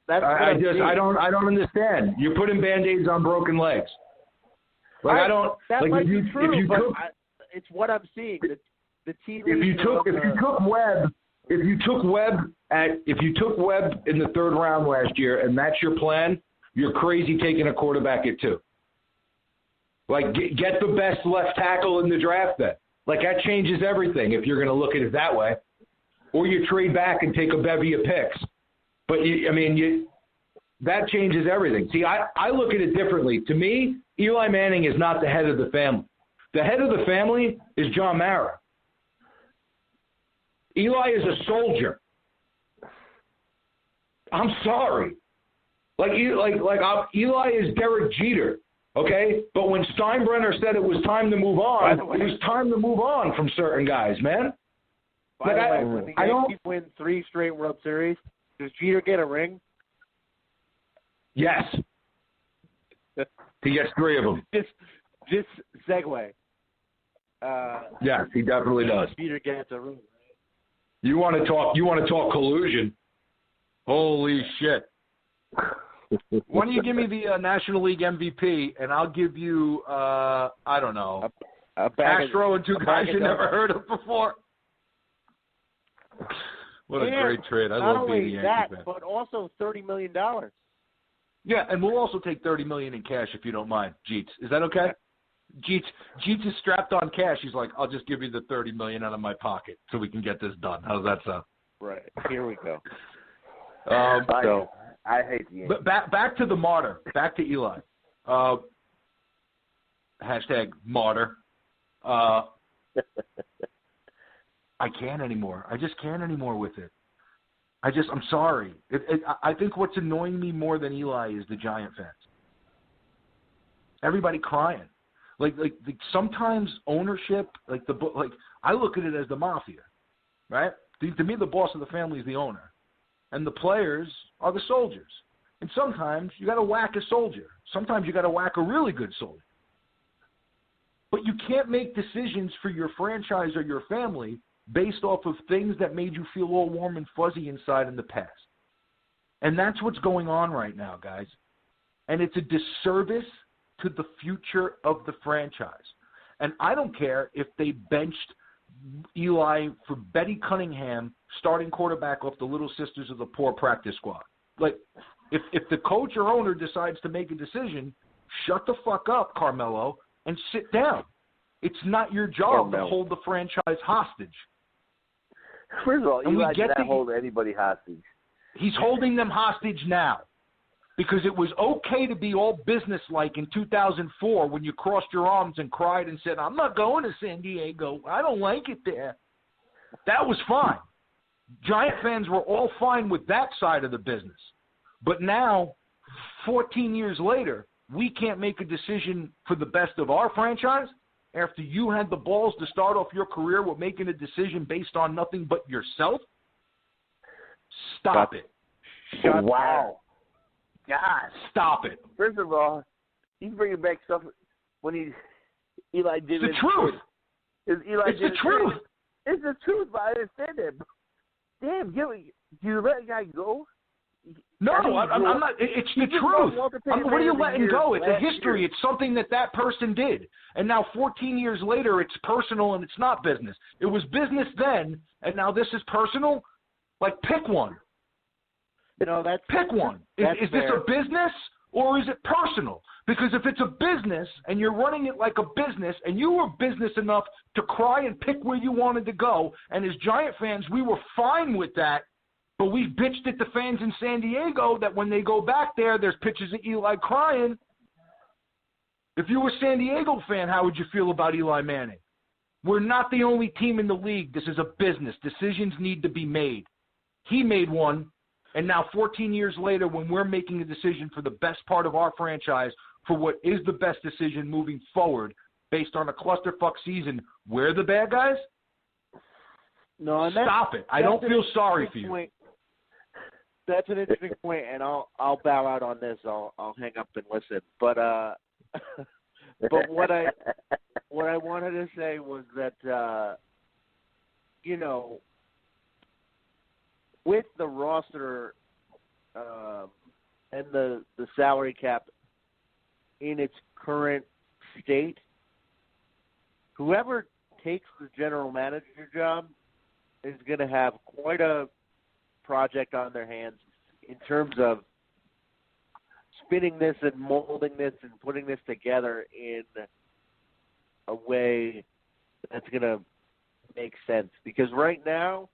S1: I don't understand. You're putting Band-Aids on broken legs.
S4: That might be true, but it's what I'm seeing. The team.
S1: If you took Webb in the third round last year, and that's your plan, you're crazy taking a quarterback at 2. Get the best left tackle in the draft then. That changes everything if you're going to look at it that way. Or you trade back and take a bevy of picks. But, that changes everything. See, I look at it differently. To me, Eli Manning is not the head of the family. The head of the family is John Mara. Eli is a soldier. I'm sorry. Eli is Derek Jeter. Okay, but when Steinbrenner said it was time to move on, it was time to move on from certain guys, man.
S4: By the way, when the Yankees win 3 straight World Series, does Jeter get a ring?
S1: Yes. He gets 3 of them.
S4: Just segue.
S1: Yes, he definitely does.
S4: Jeter gets a ring.
S1: You want to talk collusion? Holy shit. Why don't you give me the National League MVP, and I'll give you, I don't know, Castro and 2 guys you never heard of before. What a great trade. I love being a Yankee fan.
S4: Not only that, but also $30 million.
S1: Yeah, and we'll also take $30 million in cash if you don't mind, Jeets. Is that okay? Jeets is strapped on cash. He's like, I'll just give you the $30 million out of my pocket so we can get this done. How's that sound?
S4: Right. Here we go.
S2: I hate the Yankees.
S1: But back to the martyr. Back to Eli. Hashtag martyr. I can't anymore. I just can't anymore with it. I'm sorry. I think what's annoying me more than Eli is the Giant fans. Everybody crying. Like sometimes ownership, I look at it as the mafia, right? To me, the boss of the family is the owner, and the players are the soldiers. And sometimes you got to whack a soldier. Sometimes you got to whack a really good soldier. But you can't make decisions for your franchise or your family based off of things that made you feel all warm and fuzzy inside in the past. And that's what's going on right now, guys. And it's a disservice to the future of the franchise. And I don't care if they benched Eli for Betty Cunningham, starting quarterback off the Little Sisters of the Poor practice squad. If the coach or owner decides to make a decision, shut the fuck up, Carmelo, and sit down. It's not your job to hold the franchise hostage.
S2: First of all, Eli did not hold anybody hostage.
S1: He's holding them hostage now because it was okay to be all businesslike in 2004 when you crossed your arms and cried and said, I'm not going to San Diego. I don't like it there. That was fine. Giant fans were all fine with that side of the business. But now, 14 years later, we can't make a decision for the best of our franchise after you had the balls to start off your career with making a decision based on nothing but yourself? Stop it.
S2: Wow. God.
S1: Stop it.
S2: First of all, he's bringing back stuff when Eli did
S1: it's the truth.
S2: It's
S1: the truth.
S2: It's the truth, but I understand that. Damn, do you let a guy go?
S1: No, I'm not. It's the truth. What are you letting go? It's a history. It's something that person did. And now 14 years later, it's personal and it's not business. It was business then, and now this is personal? Like, pick one. Pick one. Is this a business or is it personal? Because if it's a business and you're running it like a business and you were business enough to cry and pick where you wanted to go, and as Giant fans, we were fine with that, but we bitched at the fans in San Diego that when they go back there, there's pictures of Eli crying. If you were a San Diego fan, how would you feel about Eli Manning? We're not the only team in the league. This is a business. Decisions need to be made. He made one, and now 14 years later, when we're making a decision for the best part of our franchise, for what is the best decision moving forward based on a clusterfuck season, we're the bad guys?
S4: No, and
S1: stop it. I don't feel sorry for you.
S4: That's an interesting point, and I'll bow out on this. I'll hang up and listen. But what I wanted to say was that with the roster and the salary cap in its current state, whoever takes the general manager job is going to have quite a project on their hands in terms of spinning this and molding this and putting this together in a way that's going to make sense. Because right now,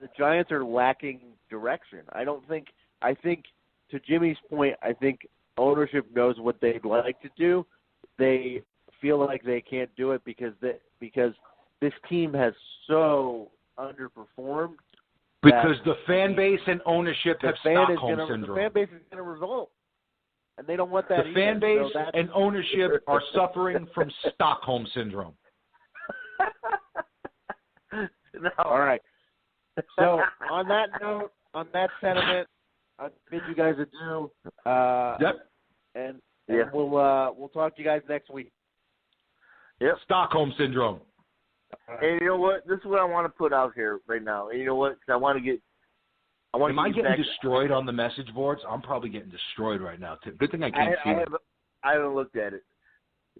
S4: the Giants are lacking direction. I think to Jimmy's point, I think ownership knows what they'd like to do. They feel like they can't do it because this team has so underperformed.
S1: Because the fan base and ownership have Stockholm syndrome.
S4: The fan base is going to revolt, and they don't want that.
S1: The fan base and ownership are suffering from Stockholm syndrome.
S2: No.
S4: All right. So on that note, on that sentiment, I bid you guys adieu.
S1: Yep.
S4: And we'll talk to you guys next week.
S2: Yep.
S1: Stockholm syndrome.
S2: And you know what? This is what I want to put out here right now. And you know what? 'Cause I want to get.
S1: Am I getting destroyed on the message boards? I'm probably getting destroyed right now too. Good thing I can't see it.
S2: I haven't looked at it.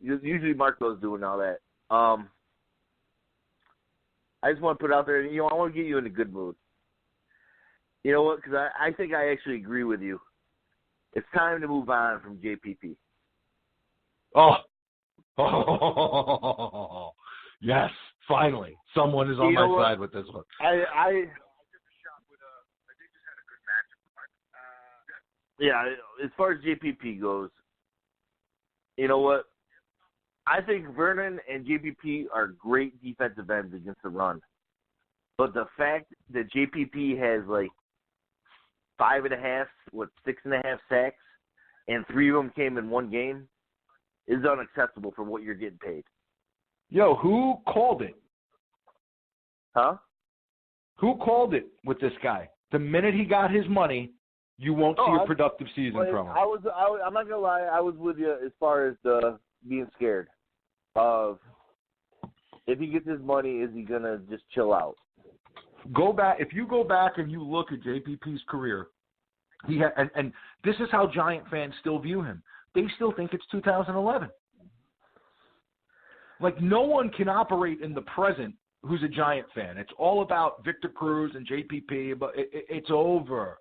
S2: Usually Marco's doing all that. I just want to put it out there. I want to get you in a good mood. You know what? Because I think I actually agree with you. It's time to move on from JPP.
S1: Oh. Yes. Finally, someone is on my side with this one.
S2: I took a shot with they just had a good matchup. Yeah, as far as JPP goes, you know what? I think Vernon and JPP are great defensive ends against the run. But the fact that JPP has like 5.5, 6.5 sacks, and 3 of them came in one game is unacceptable for what you're getting paid.
S1: Yo, who called it?
S2: Huh?
S1: Who called it with this guy? The minute he got his money, you won't see a productive season from him.
S2: I'm not gonna lie. I was with you as far as the being scared of if he gets his money, is he gonna just chill out?
S1: Go back. If you go back and you look at JPP's career, and this is how Giant fans still view him. They still think it's 2011. Like, no one can operate in the present who's a Giant fan. It's all about Victor Cruz and JPP, but it's over.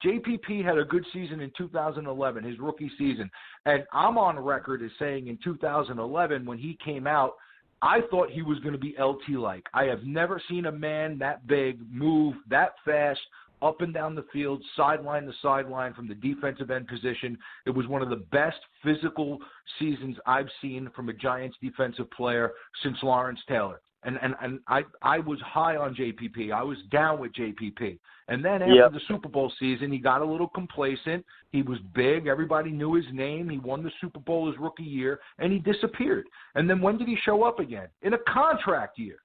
S1: JPP had a good season in 2011, his rookie season. And I'm on record as saying in 2011 when he came out, I thought he was going to be LT-like. I have never seen a man that big move that fast up and down the field, sideline to sideline from the defensive end position. It was one of the best physical seasons I've seen from a Giants defensive player since Lawrence Taylor. And I was high on JPP. I was down with JPP. And then after the Super Bowl season, he got a little complacent. He was big. Everybody knew his name. He won the Super Bowl his rookie year, and he disappeared. And then when did he show up again? In a contract year.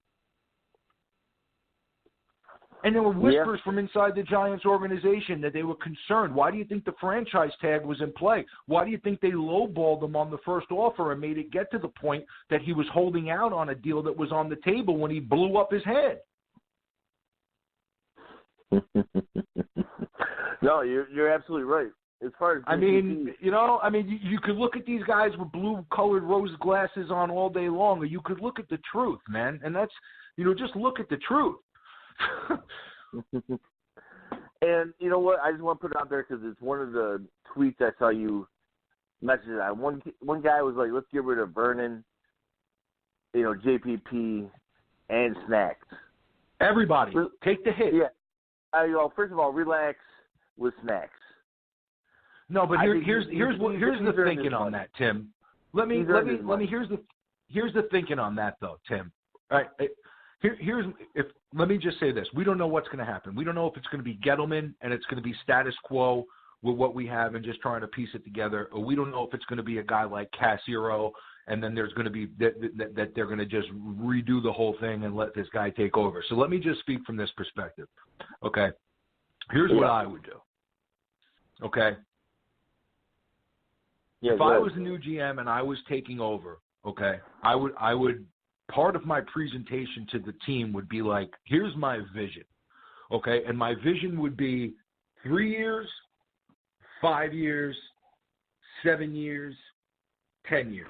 S1: And there were whispers from inside the Giants organization that they were concerned. Why do you think the franchise tag was in play? Why do you think they lowballed him on the first offer and made it get to the point that he was holding out on a deal that was on the table when he blew up his head?
S2: No, you're absolutely right. As far as
S1: you could look at these guys with blue-colored rose glasses on all day long, or you could look at the truth, man. And that's, just look at the truth.
S2: And you know what? I just want to put it out there because it's one of the tweets I saw you message. One guy was like, "Let's get rid of Vernon, JPP, and Snacks.
S1: Everybody, take the hit."
S2: Yeah. First of all, relax with Snacks.
S1: No, but here's the thinking on that, Tim. Let me here's the thinking on that though, Tim. All right. Let me just say this. We don't know what's going to happen. We don't know if it's going to be Gettleman and it's going to be status quo with what we have and just trying to piece it together, or we don't know if it's going to be a guy like Cassiero and then there's going to be that they're going to just redo the whole thing and let this guy take over. So let me just speak from this perspective. Okay? Here's what I would do. Okay?
S2: Yeah,
S1: if I was the new GM and I was taking over, okay, I would part of my presentation to the team would be like, here's my vision, okay? And my vision would be 3 years, 5 years, 7 years, 10 years,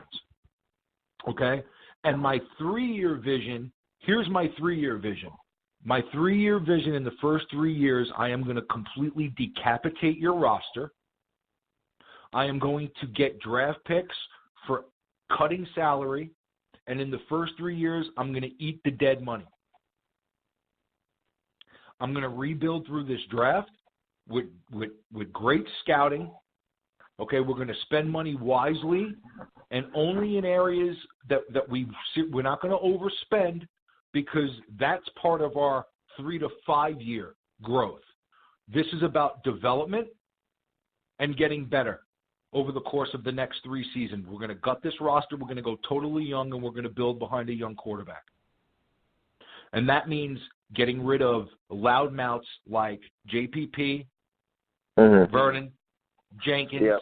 S1: okay? And my 3-year vision, here's my 3-year vision. My 3-year vision in the first 3 years, I am going to completely decapitate your roster. I am going to get draft picks for cutting salary. And in the first 3 years, I'm going to eat the dead money. I'm going to rebuild through this draft with great scouting. Okay, we're going to spend money wisely and only in areas that we're not going to overspend because that's part of our 3 to 5 year growth. This is about development and getting better. Over the course of the next 3 seasons, we're going to gut this roster. We're going to go totally young, and we're going to build behind a young quarterback. And that means getting rid of loudmouths like JPP, Vernon, Jenkins. Yep.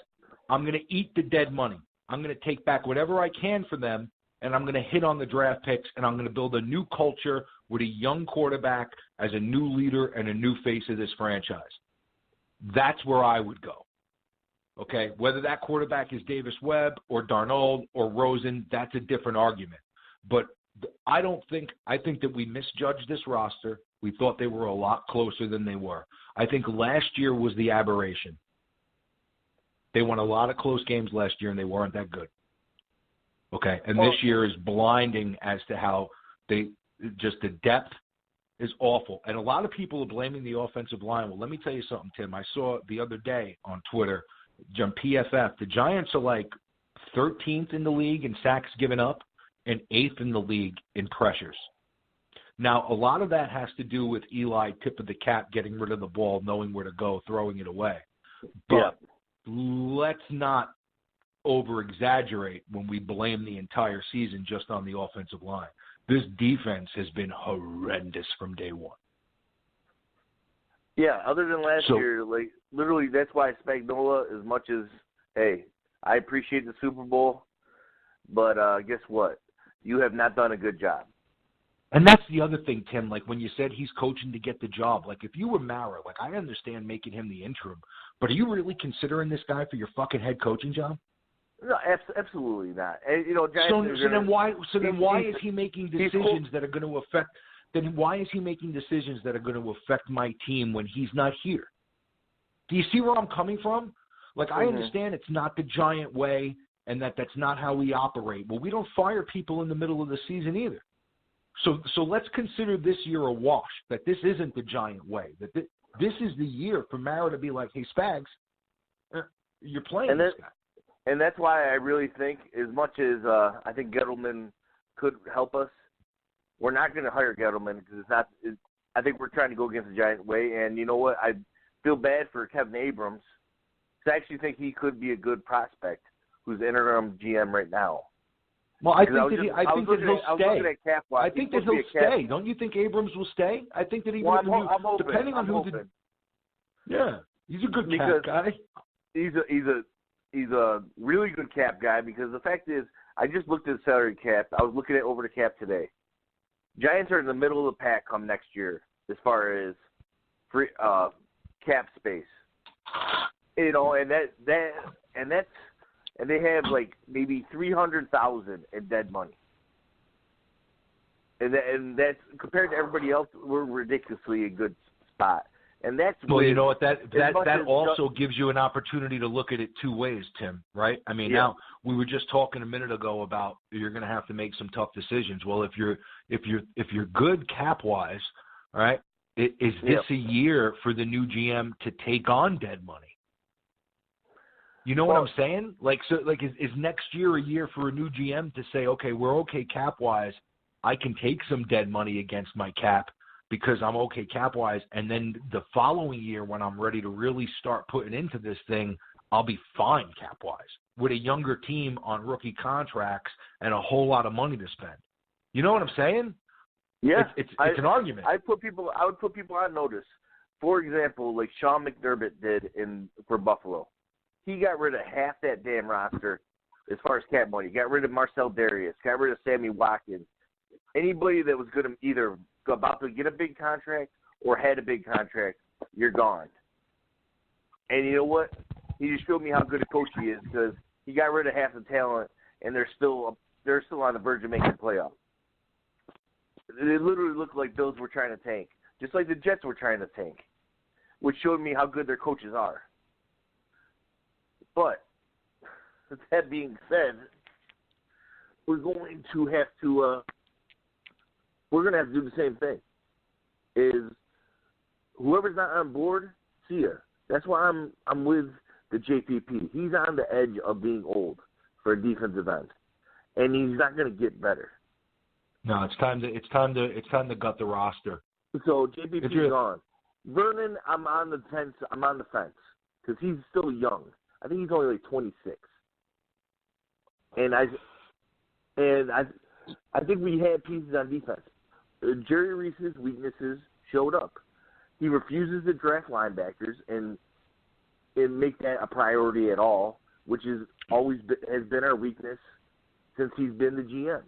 S1: I'm going to eat the dead money. I'm going to take back whatever I can for them, and I'm going to hit on the draft picks, and I'm going to build a new culture with a young quarterback as a new leader and a new face of this franchise. That's where I would go. Okay, whether that quarterback is Davis Webb or Darnold or Rosen, that's a different argument. But I think that we misjudged this roster. We thought they were a lot closer than they were. I think last year was the aberration. They won a lot of close games last year, and they weren't that good. Okay, and this year is blinding as to how the depth is awful. And a lot of people are blaming the offensive line. Well, let me tell you something, Tim. I saw the other day on Twitter, PFF, the Giants are like 13th in the league in sacks given up and 8th in the league in pressures. Now, a lot of that has to do with Eli, tip of the cap, getting rid of the ball, knowing where to go, throwing it away. But let's not over-exaggerate when we blame the entire season just on the offensive line. This defense has been horrendous from day one.
S2: Yeah, other than last year, like literally that's why Spagnuolo, as much as, hey, I appreciate the Super Bowl, but guess what? You have not done a good job.
S1: And that's the other thing, Tim, like when you said he's coaching to get the job, like if you were Mara, like I understand making him the interim, but are you really considering this guy for your fucking head coaching job?
S2: No, absolutely not. And,
S1: so then why is he making decisions that are going to affect – then why is he making decisions that are going to affect my team when he's not here? Do you see where I'm coming from? Like, I understand it's not the Giant way and that's not how we operate. Well, we don't fire people in the middle of the season either. So let's consider this year a wash, that this isn't the Giant way, that this is the year for Mara to be like, hey, Spags, you're playing this guy.
S2: And that's why I really think, as much as I think Gettleman could help us, we're not going to hire Gettleman because I think we're trying to go against the Giant way. And you know what? I feel bad for Kevin Abrams. I actually think he could be a good prospect who's interim GM right now.
S1: Well, I think that he'll stay. I think that he'll stay. Don't you think Abrams will stay? I think that even depending on who. Yeah, he's a good cap guy.
S2: He's a really good cap guy because the fact is, I just looked at the salary cap. I was looking at over the cap today. Giants are in the middle of the pack come next year as far as free cap space. You know, and they have like maybe $300,000 in dead money. And that's compared to everybody else, we're ridiculously a good spot. And that's
S1: you know what, that also gives you an opportunity to look at it two ways, Tim, right? I mean, Now we were just talking a minute ago about you're going to have to make some tough decisions. Well, if you're good cap wise, all right, is this a year for the new GM to take on dead money? You know what I'm saying? Is next year a year for a new GM to say, okay, we're okay cap wise, I can take some dead money against my cap because I'm okay cap-wise, and then the following year when I'm ready to really start putting into this thing, I'll be fine cap-wise with a younger team on rookie contracts and a whole lot of money to spend. You know what I'm saying?
S2: Yeah.
S1: It's an argument.
S2: I would put people on notice. For example, like Sean McDermott did for Buffalo. He got rid of half that damn roster as far as cap money. Got rid of Marcel Darius. Got rid of Sammy Watkins. Anybody that was going to either about to get a big contract or had a big contract, you're gone. And you know what? He just showed me how good a coach he is because he got rid of half the talent, and they're still on the verge of making the playoffs. They literally looked like Bills were trying to tank, just like the Jets were trying to tank, which showed me how good their coaches are. But that being said, we're going to have to do the same thing. Is whoever's not on board, see ya. That's why I'm with the JPP. He's on the edge of being old for a defensive end, and he's not going to get better.
S1: No, it's time to gut the roster.
S2: So JPP's gone. Vernon, I'm on the fence because he's still young. I think he's only like 26, and I think we had pieces on defense. Jerry Reese's weaknesses showed up. He refuses to draft linebackers and make that a priority at all, which has been our weakness since he's been the GM.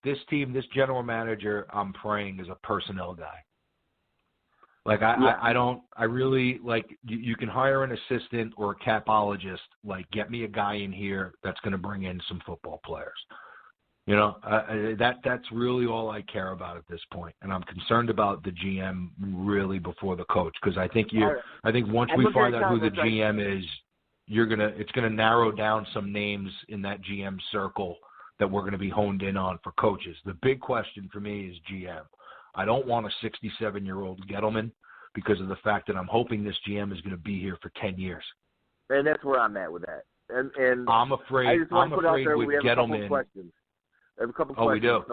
S1: This general manager, I'm praying, is a personnel guy. You can hire an assistant or a capologist, get me a guy in here that's going to bring in some football players. You know, that's really all I care about at this point, and I'm concerned about the GM really before the coach because I think once we find out who the GM is, it's gonna narrow down some names in that GM circle that we're gonna be honed in on for coaches. The big question for me is GM. I don't want a 67-year-old Gettleman because of the fact that I'm hoping this GM is going to be here for 10 years.
S2: And that's where I'm at with that. And
S1: I'm afraid with Gettleman.
S2: I have a couple questions.
S1: Oh, we do.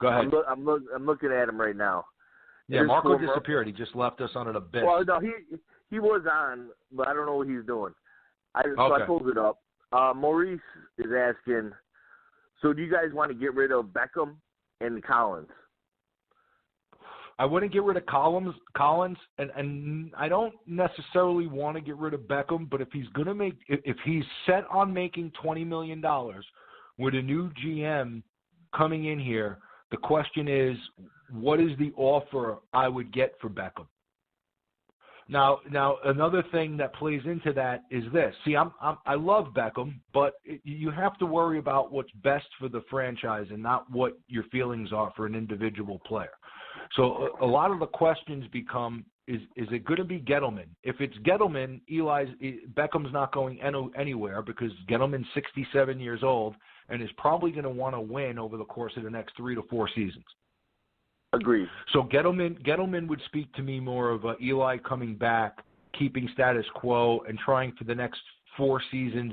S1: Go ahead.
S2: I'm looking at him right now.
S1: Yeah, Marco disappeared. He just left us on an abyss.
S2: Well, no, he was on, but I don't know what he's doing. So I pulled it up. Maurice is asking, so do you guys want to get rid of Beckham and Collins?
S1: I wouldn't get rid of Collins, and I don't necessarily want to get rid of Beckham, but if he's set on making $20 million with a new GM coming in here, the question is, what is the offer I would get for Beckham? Now, another thing that plays into that is this. See, I love Beckham, but you have to worry about what's best for the franchise and not what your feelings are for an individual player. So a lot of the questions become, is it going to be Gettleman? If it's Gettleman, Beckham's not going anywhere because Gettleman's 67 years old and is probably going to want to win over the course of the next 3 to 4 seasons.
S2: Agreed.
S1: So Gettleman would speak to me more of Eli coming back, keeping status quo, and trying for the next 4 seasons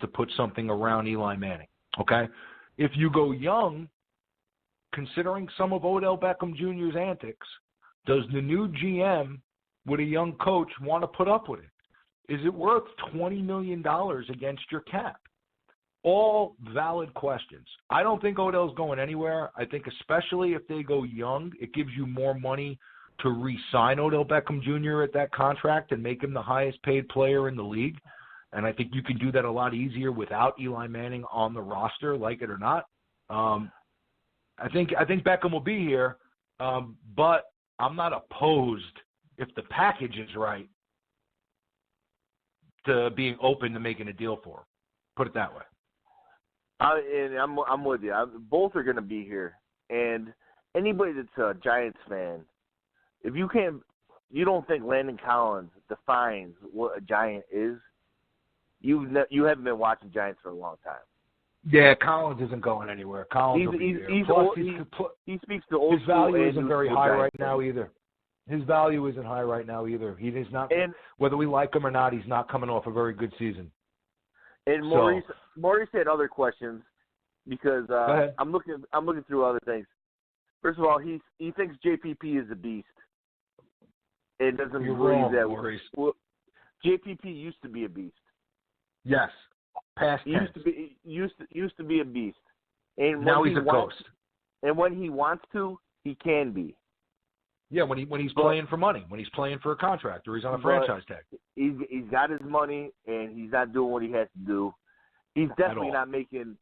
S1: to put something around Eli Manning. Okay? If you go young, considering some of Odell Beckham Jr.'s antics, does the new GM with a young coach want to put up with it? Is it worth $20 million against your cap? All valid questions. I don't think Odell's going anywhere. I think especially if they go young, it gives you more money to re-sign Odell Beckham Jr. at that contract and make him the highest paid player in the league. And I think you can do that a lot easier without Eli Manning on the roster, like it or not. I think Beckham will be here, but I'm not opposed, if the package is right, to being open to making a deal for him. Put it that way.
S2: And I'm with you. Both are going to be here. And anybody that's a Giants fan, if you don't think Landon Collins defines what a Giant is, you haven't been watching Giants for a long time.
S1: Yeah, Collins isn't going anywhere. Collins will be here. Plus,
S2: he speaks to old
S1: his value
S2: school
S1: isn't very high right now either. His value isn't high right now either. He is not. And whether we like him or not, he's not coming off a very good season.
S2: And Maurice had other questions because I'm looking through other things. First of all, he thinks JPP is a beast and doesn't believe that.
S1: Maurice.
S2: Well, JPP used to be a beast.
S1: Yes, past tense.
S2: Used to be a beast. And
S1: now he's a ghost.
S2: And when he wants to, he can be.
S1: Yeah, when he's playing for money, when he's playing for a contract, or he's on a franchise tag.
S2: He's got his money, and he's not doing what he has to do. He's definitely not making.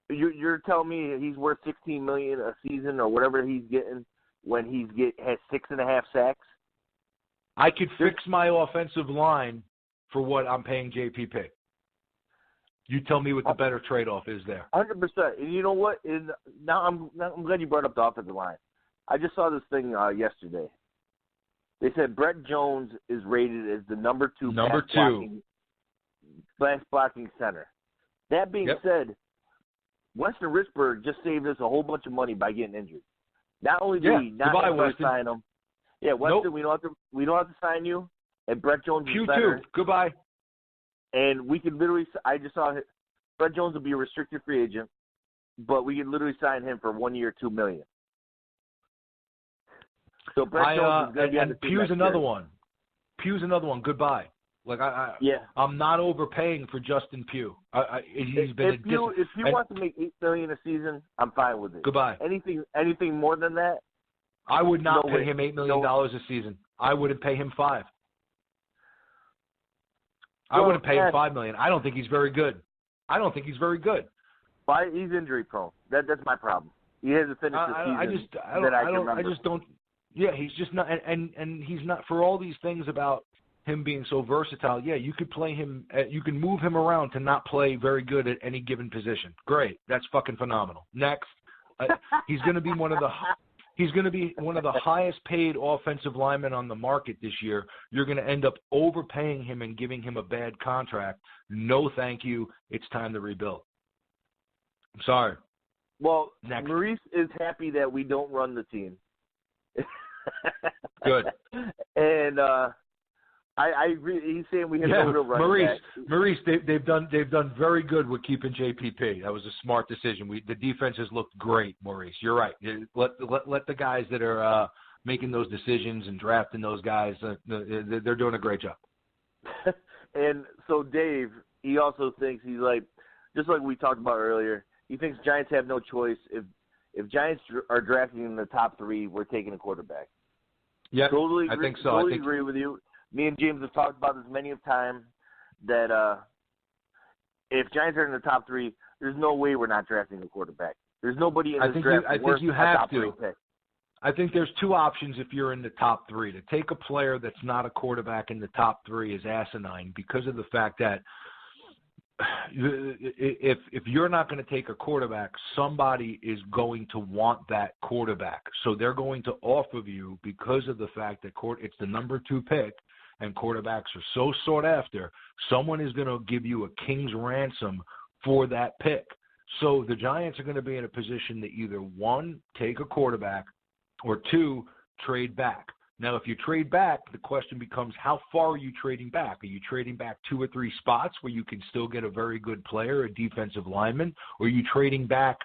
S2: You're telling me he's worth $16 million a season or whatever he's getting when has 6.5 sacks?
S1: I could fix my offensive line for what I'm paying JPP. You tell me what the better trade-off is there.
S2: 100%. And you know what? Now I'm glad you brought up the offensive line. I just saw this thing yesterday. They said Brett Jones is rated as the number two pass blocking center. That being said, Weston Richburg just saved us a whole bunch of money by getting injured. Not only do we not have to sign him, Weston, we don't have to sign you, and Brett Jones is center.
S1: Q2, goodbye.
S2: And we could literally, I just saw Brett Jones will be a restricted free agent, but we could literally sign him for 1 year, $2 million. So Brett Jones is going to be on the team
S1: Pugh's another one. Pugh's another one. Goodbye. Like I'm not overpaying for Justin Pugh. He's been
S2: if Pugh wants to make $8 million a season, I'm fine with it.
S1: Goodbye.
S2: Anything more than that,
S1: I would not pay him $8 million a season. I wouldn't pay him $5 million. I wouldn't pay him $5 million. I don't think he's very good.
S2: Why? He's injury prone. That's my problem. He hasn't finished the season.
S1: I just don't. Yeah, he's just not, and he's not, for all these things about him being so versatile. Yeah, you could play him, you can move him around to not play very good at any given position. Great, that's fucking phenomenal. Next, he's going to be one of the highest paid offensive linemen on the market this year. You're going to end up overpaying him and giving him a bad contract. No, thank you. It's time to rebuild. I'm sorry.
S2: Well, Maurice is happy that we don't run the team.
S1: Good.
S2: And I agree. He's saying we have no real running back.
S1: Maurice, they've done very good with keeping JPP. That was a smart decision. The defense has looked great, Maurice. You're right. Let the guys that are making those decisions and drafting those guys. They're doing a great job.
S2: And so Dave, he also thinks he's like, just like we talked about earlier. He thinks Giants have no choice. If Giants are drafting in the top 3, we're taking a quarterback.
S1: Yeah,
S2: totally agree.
S1: I think so.
S2: Totally agree with you. Me and James have talked about this many of times that if Giants are in the top 3, there's no way we're not drafting a quarterback. There's nobody in this draft worth a top 3 pick.
S1: I think there's 2 options if you're in the top 3. To take a player that's not a quarterback in the top 3 is asinine because of the fact that if you're not going to take a quarterback, somebody is going to want that quarterback. So they're going to offer you, because of the fact that it's the number 2 pick and quarterbacks are so sought after, someone is going to give you a king's ransom for that pick. So the Giants are going to be in a position to either 1, take a quarterback, or 2, trade back. Now, if you trade back, the question becomes, how far are you trading back? Are you trading back 2 or 3 spots where you can still get a very good player, a defensive lineman? Or are you trading back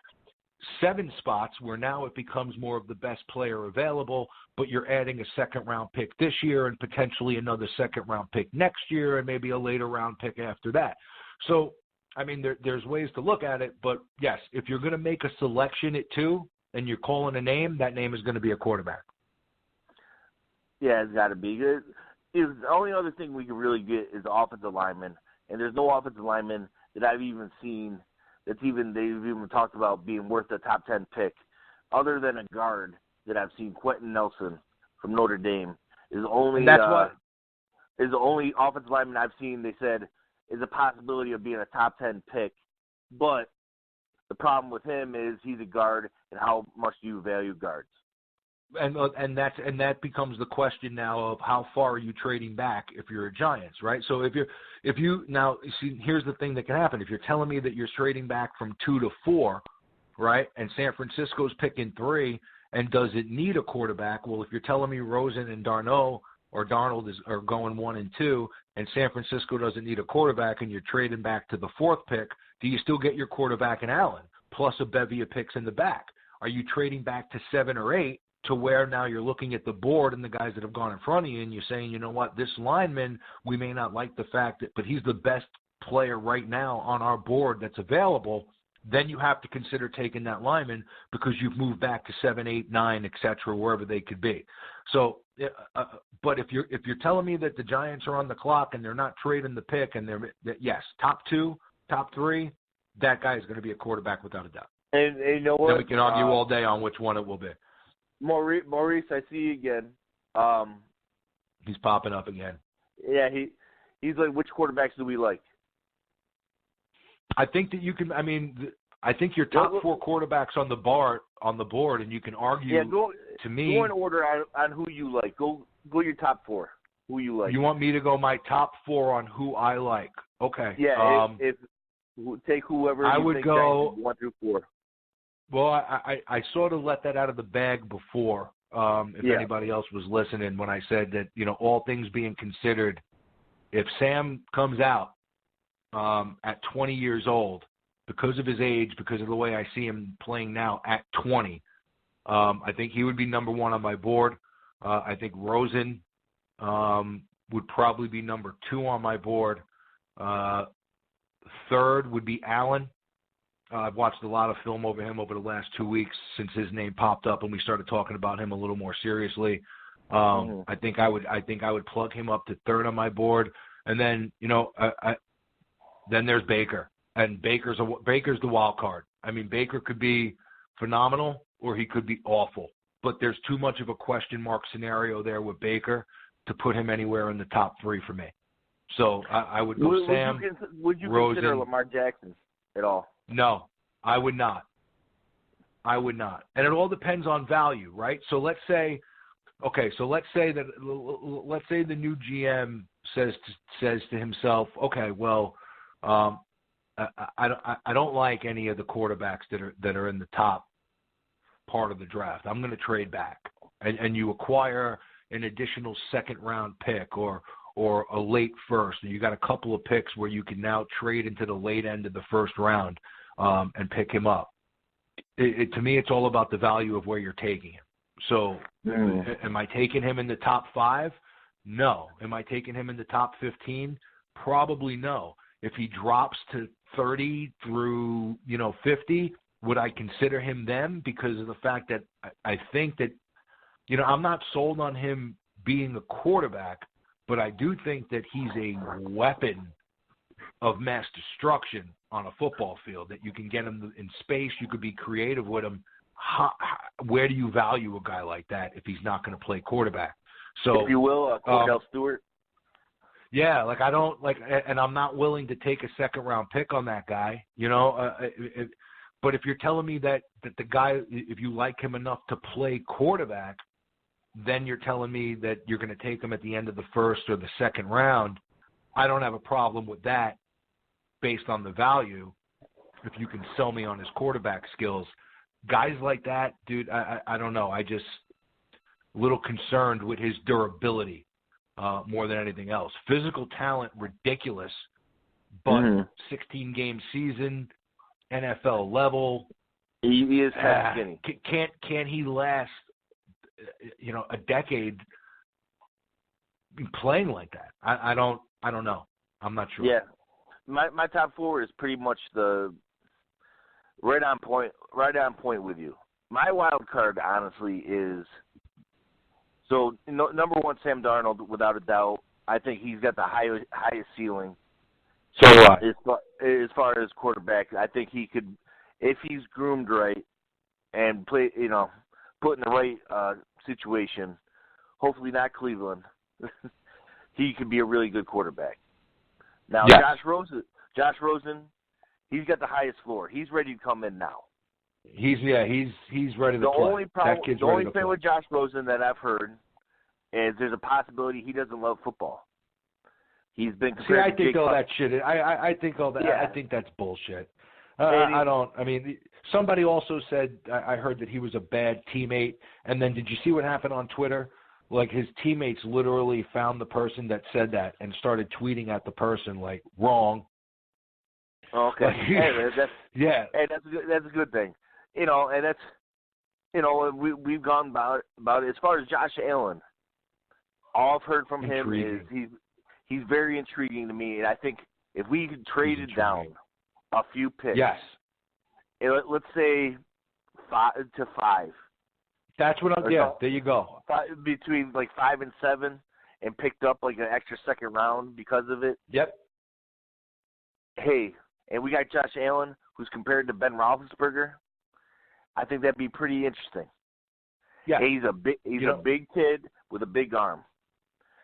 S1: 7 spots where now it becomes more of the best player available, but you're adding a second-round pick this year and potentially another second-round pick next year and maybe a later-round pick after that? So, I mean, there's ways to look at it, but, yes, if you're going to make a selection at 2 and you're calling a name, that name is going to be a quarterback.
S2: Yeah, it's got to be. The only other thing we can really get is offensive lineman, and there's no offensive lineman that I've even seen they've even talked about being worth a top 10 pick, other than a guard that I've seen. Quentin Nelson from Notre Dame is the only offensive lineman I've seen. They said is a possibility of being a top 10 pick, but the problem with him is he's a guard, and how much do you value guards?
S1: And that becomes the question now of how far are you trading back if you're a Giants, right? So if you now see, here's the thing that can happen. If you're telling me that you're trading back from 2 to 4, right, and San Francisco's picking 3, and does it need a quarterback? Well, if you're telling me Rosen and Darnold are going 1 and 2, and San Francisco doesn't need a quarterback, and you're trading back to the 4th pick, do you still get your quarterback in Allen plus a bevy of picks in the back? Are you trading back to 7 or 8? To where now you're looking at the board and the guys that have gone in front of you and you're saying, you know what, this lineman, we may not like the fact that, but he's the best player right now on our board that's available. Then you have to consider taking that lineman because you've moved back to 7, 8, 9, et cetera, wherever they could be. So, but if you're telling me that the Giants are on the clock and they're not trading the pick and yes, top 2, top 3, that guy is going to be a quarterback without a doubt.
S2: And you know what?
S1: Then we can argue all day on which one it will be.
S2: Maurice, I see you again.
S1: He's popping up again.
S2: Yeah, he's like, which quarterbacks do we like?
S1: I think that you can. I mean, I think your top 4 quarterbacks on the board, and you can argue.
S2: Yeah,
S1: to me,
S2: go in order on who you like. Go your top 4. Who you like?
S1: You want me to go my top 4 on who I like? Okay.
S2: Yeah. If take whoever
S1: I
S2: you
S1: would
S2: think
S1: go
S2: 1 through 4.
S1: Well, I sort of let that out of the bag before, if anybody else was listening, when I said that, all things being considered, if Sam comes out at 20 years old, because of his age, because of the way I see him playing now at 20, I think he would be number 1 on my board. I think Rosen would probably be number 2 on my board. 3rd would be Allen. I've watched a lot of film over him over the last 2 weeks since his name popped up and we started talking about him a little more seriously. I think I would plug him up to 3rd on my board, and then then there's Baker, and Baker's the wild card. I mean, Baker could be phenomenal or he could be awful, but there's too much of a question mark scenario there with Baker to put him anywhere in the top 3 for me. So I would go Sam.
S2: Would you
S1: Rosen,
S2: consider Lamar Jackson at all?
S1: No, I would not. And it all depends on value, right? So let's say the new GM says to himself, okay, well, I don't like any of the quarterbacks that are in the top part of the draft. I'm going to trade back, and you acquire an additional 2nd round pick or a late 1st, and you got a couple of picks where you can now trade into the late end of the 1st round and pick him up. To me, it's all about the value of where you're taking him. So am I taking him in the top 5? No. Am I taking him in the top 15? Probably no. If he drops to 30 through 50, would I consider him then? Because of the fact that I think that, I'm not sold on him being a quarterback, but I do think that he's a weapon of mass destruction on a football field, that you can get him in space, you could be creative with him. Where do you value a guy like that if he's not going to play quarterback? So,
S2: if you will, Cordell Stewart.
S1: Yeah, I don't and I'm not willing to take a 2nd round pick on that guy, but if you're telling me that the guy, if you like him enough to play quarterback, then you're telling me that you're going to take him at the end of the 1st or the 2nd round. I don't have a problem with that based on the value if you can sell me on his quarterback skills. Guys like that, dude, I don't know. little concerned with his durability more than anything else. Physical talent, ridiculous, but 16-game season, NFL level.
S2: He is kind of skinny.
S1: Can he last, a decade playing like that? I don't know. I'm not sure.
S2: Yeah, my top 4 is pretty much right on point with you. My wild card, honestly, is number 1, Sam Darnold, without a doubt. I think he's got the highest ceiling.
S1: So what?
S2: As far as quarterback, I think he could, if he's groomed right and put in the right situation, hopefully not Cleveland, he could be a really good quarterback. Now,
S1: yes.
S2: Josh Rosen, he's got the highest floor. He's ready to come in now.
S1: He's ready to play.
S2: The only thing with Josh Rosen that I've heard is there's a possibility he doesn't love football. He's been compared
S1: I think all that shit. I think all that. Yeah. I think that's bullshit. I don't. I mean, somebody also said I heard that he was a bad teammate. And then did you see what happened on Twitter? Like his teammates literally found the person that said that and started tweeting at the person like wrong.
S2: Okay.
S1: Yeah.
S2: Hey, that's a good thing. And that's we've gone about it. As far as Josh Allen, all I've heard from him is he's very intriguing to me, and I think if we could trade it down a few picks,
S1: yes,
S2: let's say 5 to 5.
S1: That's what I'm. Yeah, there you go.
S2: Between like 5 and 7, and picked up like an extra second round because of it.
S1: Yep.
S2: Hey, and we got Josh Allen, who's compared to Ben Roethlisberger. I think that'd be pretty interesting.
S1: Yeah,
S2: hey, he's a big kid with a big arm.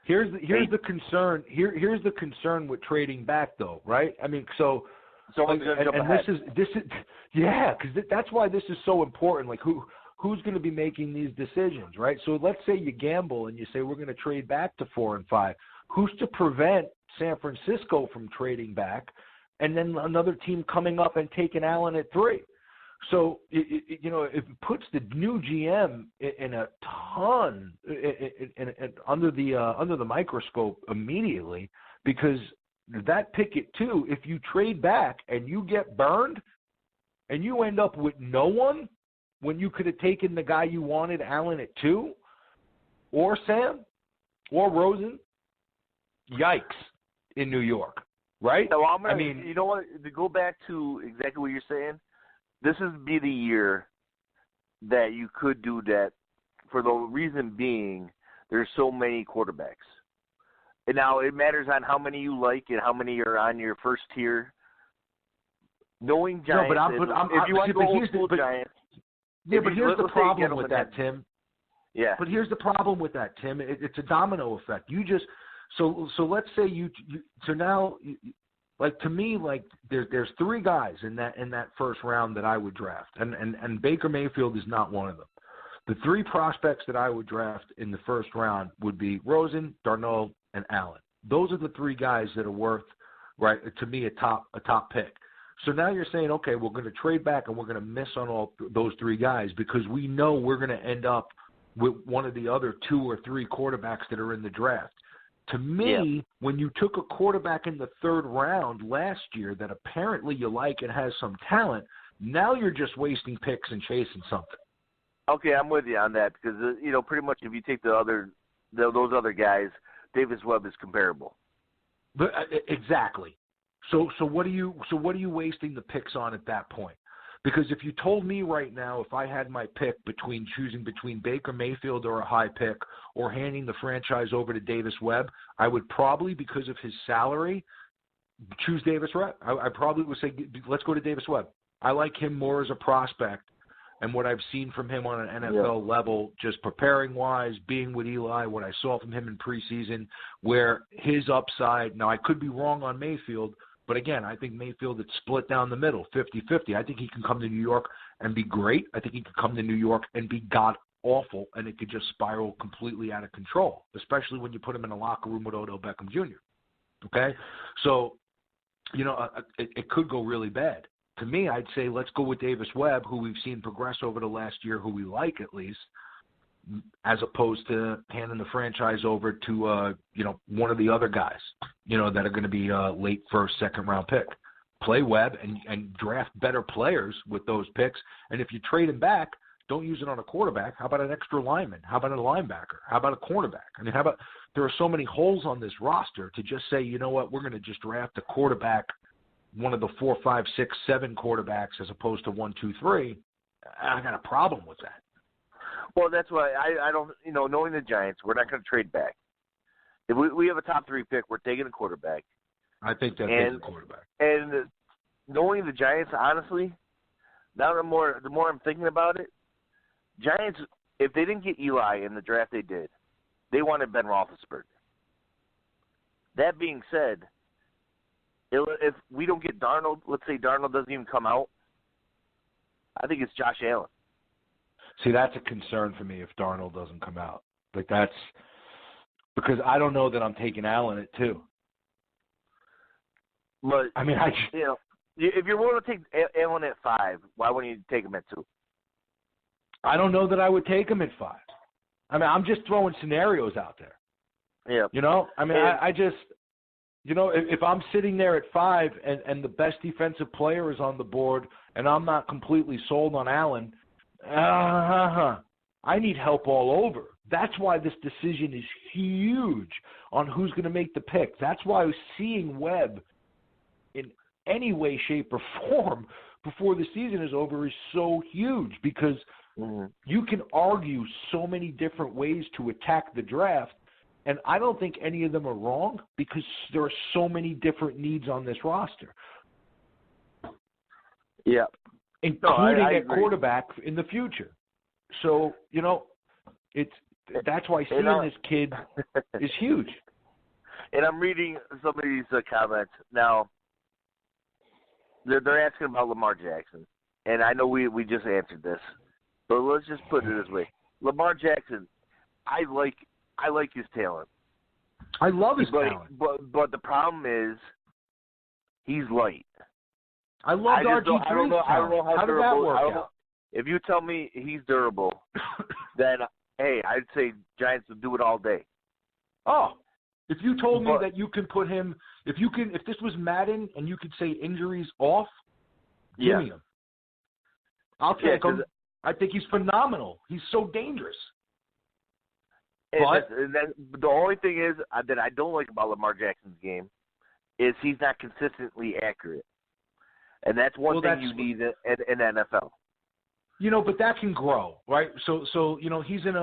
S1: Here's the concern. Here's the concern with trading back, though, right? I mean, so
S2: someone's going to jump ahead.
S1: This is yeah, because that's why this is so important. Like who's going to be making these decisions, right? So let's say you gamble and you say we're going to trade back to 4 and 5. Who's to prevent San Francisco from trading back, and then another team coming up and taking Allen at 3? So, it puts the new GM in a ton under the microscope immediately, because that pick at 2, if you trade back and you get burned and you end up with no one when you could have taken the guy you wanted, Allen, at 2, or Sam, or Rosen, yikes in New York, right?
S2: So I mean, you know what, to go back to exactly what you're saying, this would be the year that you could do that, for the reason being there's so many quarterbacks. And now it matters on how many you like and how many are on your first tier. Knowing Giants, if you want to go old school Giants.
S1: Yeah, but here's the problem with that, Tim.
S2: Yeah.
S1: But here's the problem with that, Tim. It's a domino effect. You just so let's say so now. Like, to me, like there's 3 guys in that first round that I would draft, and Baker Mayfield is not one of them. The 3 prospects that I would draft in the first round would be Rosen, Darnold, and Allen. Those are the 3 guys that are worth, right, to me, a top pick. So now you're saying, okay, we're going to trade back and we're going to miss on all those 3 guys because we know we're going to end up with one of the other 2 or 3 quarterbacks that are in the draft. To me, when you took a quarterback in the 3rd round last year that apparently you like and has some talent, now you're just wasting picks and chasing something.
S2: Okay, I'm with you on that because pretty much if you take those other guys, Davis Webb is comparable.
S1: But exactly. So what are you wasting the picks on at that point? Because if you told me right now, if I had my pick choosing between Baker Mayfield or a high pick or handing the franchise over to Davis Webb, I would probably, because of his salary, choose Davis Webb. I probably would say, let's go to Davis Webb. I like him more as a prospect, and what I've seen from him on an NFL level, just preparing-wise, being with Eli, what I saw from him in preseason, where his upside, now I could be wrong on Mayfield, but again, I think Mayfield is split down the middle, 50-50. I think he can come to New York and be great. I think he could come to New York and be god-awful, and it could just spiral completely out of control, especially when you put him in a locker room with Odell Beckham Jr. Okay? So, it could go really bad. To me, I'd say let's go with Davis Webb, who we've seen progress over the last year, who we like at least. as opposed to handing the franchise over to, one of the other guys, that are going to be late first, second round pick. Play Webb and draft better players with those picks. And if you trade him back, don't use it on a quarterback. How about an extra lineman? How about a linebacker? How about a cornerback? I mean, there are so many holes on this roster to just say, you know what, we're going to just draft a quarterback, one of the 4, 5, 6, 7 quarterbacks as opposed to 1, 2, 3. I got a problem with that.
S2: Well, that's why I don't, knowing the Giants, we're not going to trade back. If we have a top 3 pick, we're taking a quarterback.
S1: I think that's a quarterback.
S2: And knowing the Giants, honestly, now the more I'm thinking about it, Giants, if they didn't get Eli in the draft they did, they wanted Ben Roethlisberger. That being said, if we don't get Darnold, let's say Darnold doesn't even come out, I think it's Josh Allen.
S1: See, that's a concern for me if Darnold doesn't come out. Like that's because I don't know that I'm taking Allen at 2.
S2: But
S1: I mean,
S2: if you're willing to take Allen at 5, why wouldn't you take him at 2?
S1: I don't know that I would take him at 5. I mean, I'm just throwing scenarios out there.
S2: Yeah.
S1: I mean, I just, if I'm sitting there at 5 and the best defensive player is on the board and I'm not completely sold on Allen, I need help all over. That's why this decision is huge on who's going to make the pick. That's why seeing Webb in any way, shape, or form before the season is over is so huge because you can argue so many different ways to attack the draft, and I don't think any of them are wrong because there are so many different needs on this roster.
S2: Yeah.
S1: Including
S2: I
S1: a quarterback in the future. So, that's why seeing this kid is huge.
S2: And I'm reading some of these comments. Now, they're asking about Lamar Jackson. And I know we just answered this. But let's just put it this way. Lamar Jackson, I like his talent.
S1: I love his talent.
S2: But the problem is he's light.
S1: I love RG3's talent. How did that work out?
S2: If you tell me he's durable, then, hey, I'd say Giants would do it all day.
S1: Oh, if you told me that you can put him, if this was Madden and you could say injuries off, give me him. I'll take him. I think he's phenomenal. He's so dangerous.
S2: But the only thing is that I don't like about Lamar Jackson's game is he's not consistently accurate. And that's one thing you need in NFL.
S1: But that can grow, right? So he's in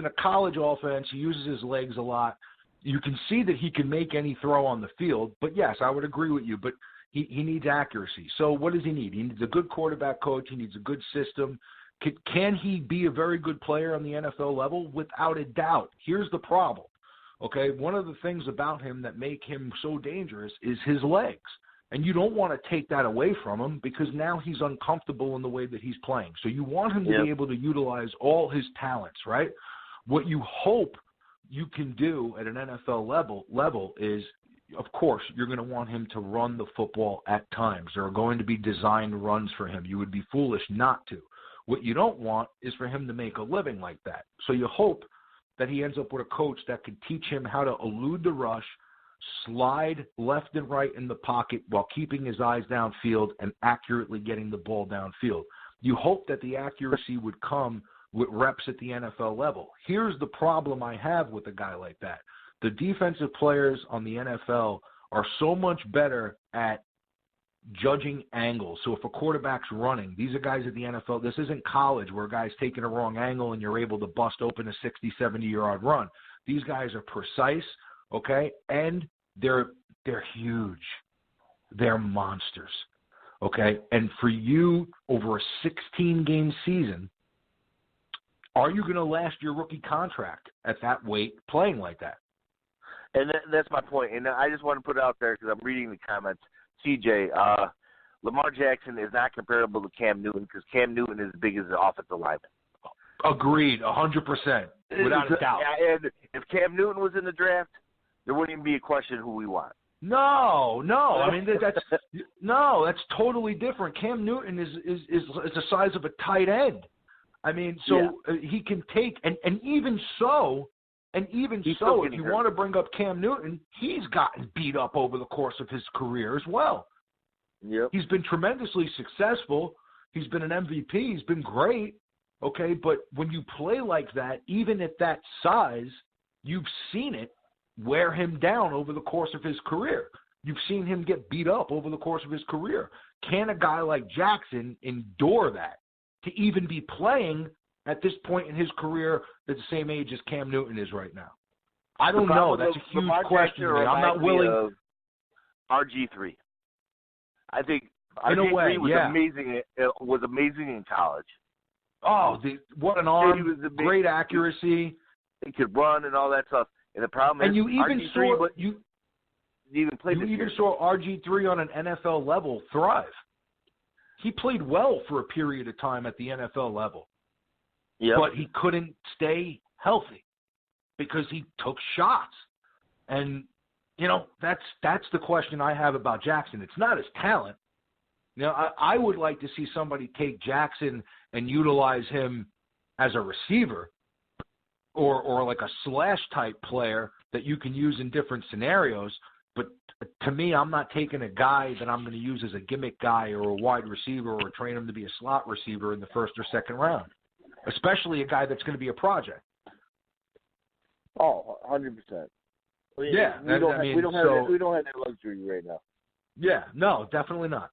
S1: a college offense. He uses his legs a lot. You can see that he can make any throw on the field. But yes, I would agree with you. But he needs accuracy. So what does he need? He needs a good quarterback coach. He needs a good system. Can he be a very good player on the NFL level? Without a doubt. Here's the problem. Okay, one of the things about him that make him so dangerous is his legs. And you don't want to take that away from him because now he's uncomfortable in the way that he's playing. So you want him to be able to utilize all his talents, right? What you hope you can do at an NFL level is, of course, you're going to want him to run the football at times. There are going to be designed runs for him. You would be foolish not to. What you don't want is for him to make a living like that. So you hope that he ends up with a coach that can teach him how to elude the rush, slide left and right in the pocket while keeping his eyes downfield and accurately getting the ball downfield. You hope that the accuracy would come with reps at the NFL level. Here's the problem I have with a guy like that. The defensive players on the NFL are so much better at judging angles. So if a quarterback's running, these are guys at the NFL. This isn't college where a guy's taking a wrong angle and you're able to bust open a 60, 70-yard run. These guys are precise, okay, and they're huge. They're monsters, okay? And for you, over a 16-game season, are you going to last your rookie contract at that weight playing like that?
S2: And that's my point. And I just want to put it out there because I'm reading the comments. CJ, Lamar Jackson is not comparable to Cam Newton because Cam Newton is as big as the offensive lineman.
S1: Agreed, 100%, without a doubt.
S2: And if Cam Newton was in the draft, there wouldn't even be a question who we want.
S1: No. I mean, that's totally different. Cam Newton is the size of a tight end. I mean, so he can take, and even so, if you want to bring up Cam Newton, he's gotten beat up over the course of his career as well.
S2: Yep.
S1: He's been tremendously successful. He's been an MVP. He's been great. Okay, but when you play like that, even at that size, you've seen it wear him down over the course of his career. You've seen him get beat up over the course of his career. Can a guy like Jackson endure that? To even be playing at this point in his career at the same age as Cam Newton is right now? I don't know. That's a huge question to me. I'm not willing.
S2: RG3. I think
S1: in a way,
S2: was amazing in college.
S1: Oh, what an arm! Great accuracy.
S2: He could run and all that stuff. And the problem is,
S1: you even
S2: RG3
S1: saw RG3 on an NFL level thrive. He played well for a period of time at the NFL level, but he couldn't stay healthy because he took shots. And that's the question I have about Jackson. It's not his talent. I would like to see somebody take Jackson and utilize him as a receiver or like a slash type player that you can use in different scenarios. But to me, I'm not taking a guy that I'm going to use as a gimmick guy or a wide receiver or train him to be a slot receiver in the first or second round, especially a guy that's going to be a project.
S2: Oh, 100%. We don't have that luxury right now.
S1: Yeah, no, definitely not.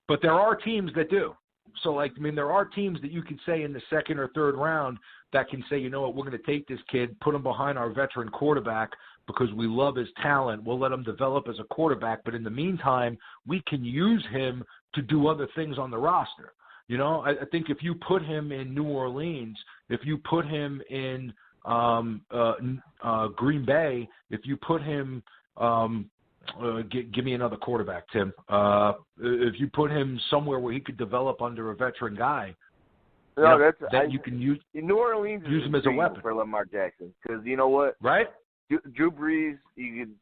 S1: But there are teams that do. So, there are teams that you could say in the second or third round that can say, you know what, we're going to take this kid, put him behind our veteran quarterback because we love his talent. We'll let him develop as a quarterback. But in the meantime, we can use him to do other things on the roster. I think if you put him in New Orleans, if you put him in Green Bay, if you put him give me another quarterback, Tim. If you put him somewhere where he could develop under a veteran guy, you can use
S2: New Orleans
S1: use him as a weapon
S2: for Lamar Jackson. Because you know what,
S1: right?
S2: Drew Brees, you could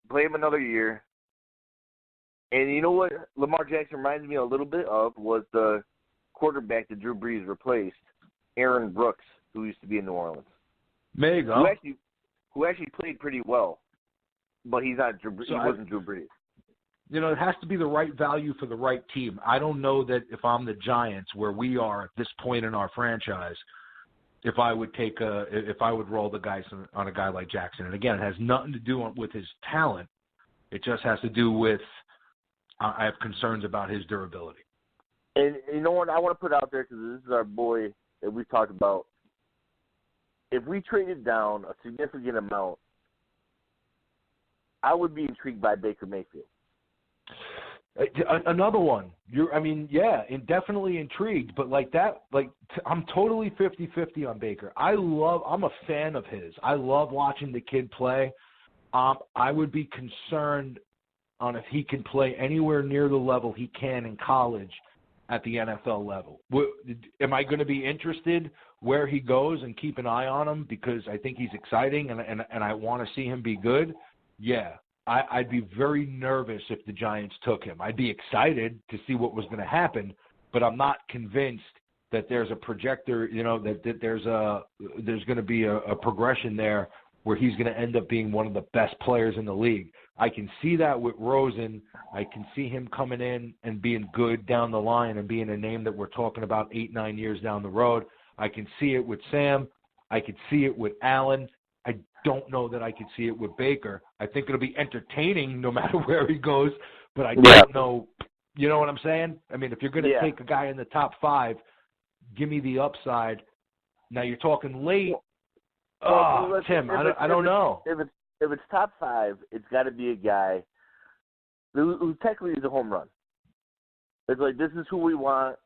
S2: play him another year, and you know what Lamar Jackson reminds me a little bit of was the quarterback that Drew Brees replaced, Aaron Brooks, who used to be in New Orleans.
S1: There you go.
S2: Who actually played pretty well. But he's not. He wasn't Drew Brees.
S1: It has to be the right value for the right team. I don't know that if I'm the Giants, where we are at this point in our franchise, if I would roll the dice on a guy like Jackson. And again, it has nothing to do with his talent. It just has to do with I have concerns about his durability.
S2: And you know what I want to put out there, because this is our boy that we talked about. If we traded down a significant amount, I would be intrigued by Baker Mayfield.
S1: Another one. Definitely intrigued, but I'm totally 50-50 on Baker. I'm a fan of his. I love watching the kid play. I would be concerned on if he can play anywhere near the level he can in college at the NFL level. Am I going to be interested where he goes and keep an eye on him because I think he's exciting and I want to see him be good? Yeah, I'd be very nervous if the Giants took him. I'd be excited to see what was going to happen, but I'm not convinced that there's a projector, that there's going to be a progression there where he's going to end up being one of the best players in the league. I can see that with Rosen. I can see him coming in and being good down the line and being a name that we're talking about 8-9 years down the road. I can see it with Sam. I could see it with Allen. I don't know that I could see it with Baker. I think it'll be entertaining no matter where he goes, but I don't know. You know what I'm saying? I mean, if you're going to take a guy in the top 5, give me the upside. Now you're talking late. Tim, I don't know.
S2: If it's top 5, it's got to be a guy who technically is a home run. It's like, this is who we want.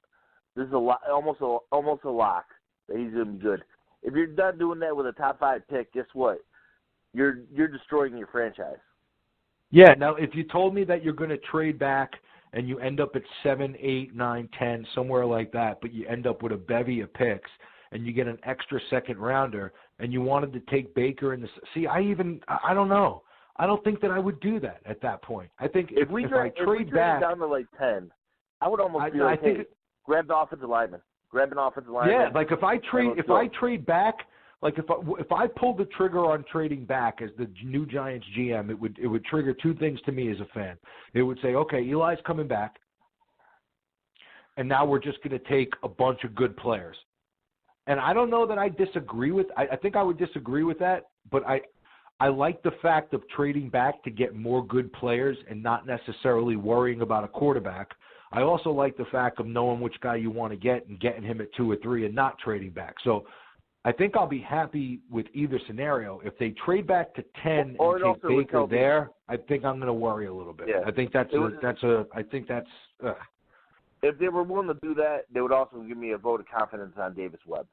S2: This is almost a lock that he's going to be good. If you're not doing that with a top 5 pick, guess what? You're destroying your franchise.
S1: Yeah. Now, if you told me that you're going to trade back and you end up at 7, 8, 9, 10, somewhere like that, but you end up with a bevy of picks and you get an extra second rounder and you wanted to take Baker in the – see, I don't know. I don't think that I would do that at that point. I think if I trade back –
S2: down to 10, I would almost grab the offensive lineman. grab an offensive line.
S1: Yeah, like if I trade back, like if I pulled the trigger on trading back as the new Giants GM, it would trigger two things to me as a fan. It would say, okay, Eli's coming back, and now we're just going to take a bunch of good players. And I don't know that I disagree with. I think I would disagree with that, but I like the fact of trading back to get more good players and not necessarily worrying about a quarterback. I also like the fact of knowing which guy you want to get and getting him at 2 or 3 and not trading back. So I think I'll be happy with either scenario. If they trade back to 10 and take Baker there, I think I'm going to worry a little bit.
S2: Yeah.
S1: I think that's
S2: If they were willing to do that, they would also give me a vote of confidence on Davis Webb.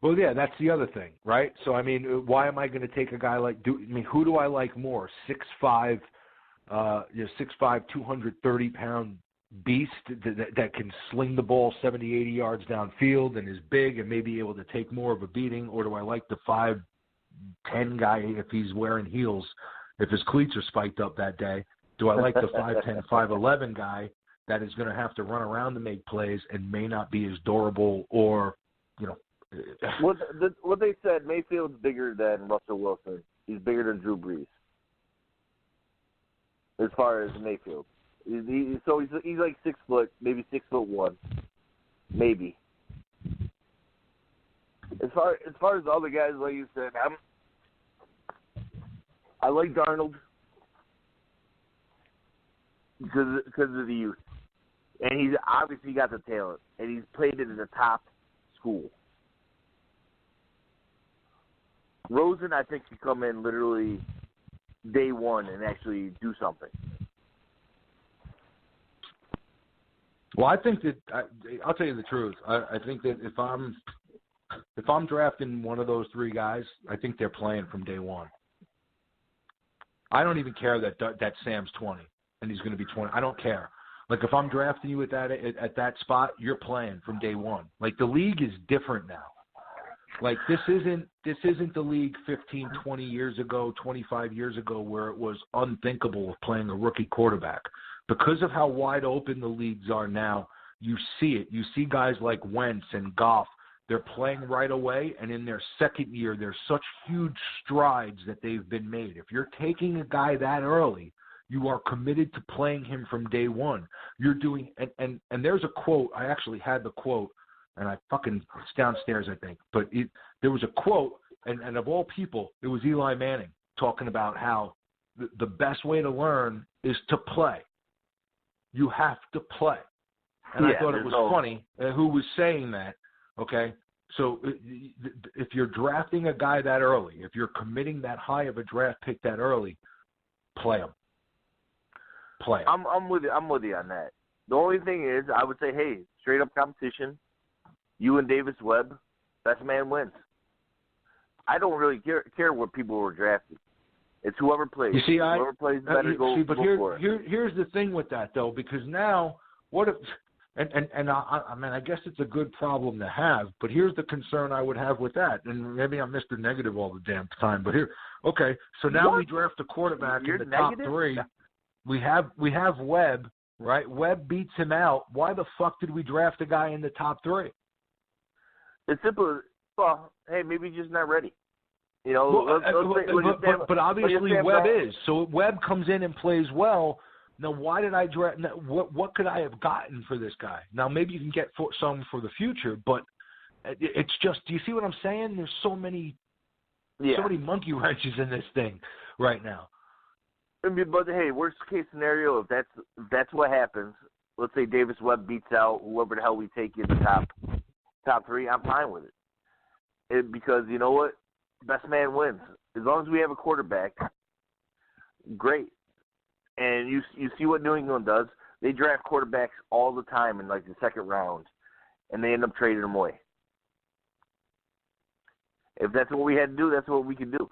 S1: Well, yeah, that's the other thing, right? So, I mean, why am I going to take a guy like who do I like more? 6'5", 230-pound beast that can sling the ball 70, 80 yards downfield and is big and may be able to take more of a beating, or do I like the 5'10" guy if he's wearing heels, if his cleats are spiked up that day? Do I like the 5'10", 5'11" guy that is going to have to run around to make plays and may not be as durable or,
S2: What they said, Mayfield's bigger than Russell Wilson. He's bigger than Drew Brees. As far as Mayfield. He's like 6 foot, maybe 6'1", maybe. As far as the other guys, like you said, I like Darnold because of the youth, and he's obviously got the talent, and he's played it at the top school. Rosen, I think, could come in literally day one and actually do something.
S1: Well, I think that I'll tell you the truth. I think that if I'm drafting one of those 3 guys, I think they're playing from day one. I don't even care that Sam's 20 and he's going to be 20. I don't care. Like if I'm drafting you at that spot, you're playing from day one. Like the league is different now. Like this isn't the league 15, 20 years ago, 25 years ago where it was unthinkable of playing a rookie quarterback. Because of how wide open the leagues are now, you see it. You see guys like Wentz and Goff. They're playing right away, and in their second year, there's such huge strides that they've been made. If you're taking a guy that early, you are committed to playing him from day one. You're doing and there's a quote. I actually had the quote, and it's downstairs, I think. But there was a quote, and of all people, it was Eli Manning talking about how the best way to learn is to play. You have to play. And I thought it was funny who was saying that, okay? So if you're drafting a guy that early, if you're committing that high of a draft pick that early, play him. Play him.
S2: I'm with you on that. The only thing is, I would say, hey, straight up competition, you and Davis Webb, best man wins. I don't really care what people were drafted. It's whoever plays.
S1: You see,
S2: whoever plays better, go for it.
S1: Here's the thing with that, though, because now what if and I mean, I guess it's a good problem to have, but here's the concern I would have with that, and maybe I'm Mr. Negative all the damn time, but so now we draft a quarterback in the top 3. We have Webb, right? Webb beats him out. Why the fuck did we draft a guy in the top 3?
S2: It's simple. Well, hey, maybe he's just not ready.
S1: But obviously Webb is. So Webb comes in and plays well. Now, why did I draft? What could I have gotten for this guy? Now, maybe you can get some for the future, but it's just. Do you see what I'm saying? There's so many monkey wrenches in this thing right now.
S2: But hey, worst case scenario, if that's what happens, let's say Davis Webb beats out whoever the hell we take in the top 3. I'm fine with it. Because you know what, best man wins. As long as we have a quarterback, great. And you see what New England does. They draft quarterbacks all the time in like the second round, and they end up trading them away. If that's what we had to do, that's what we can do.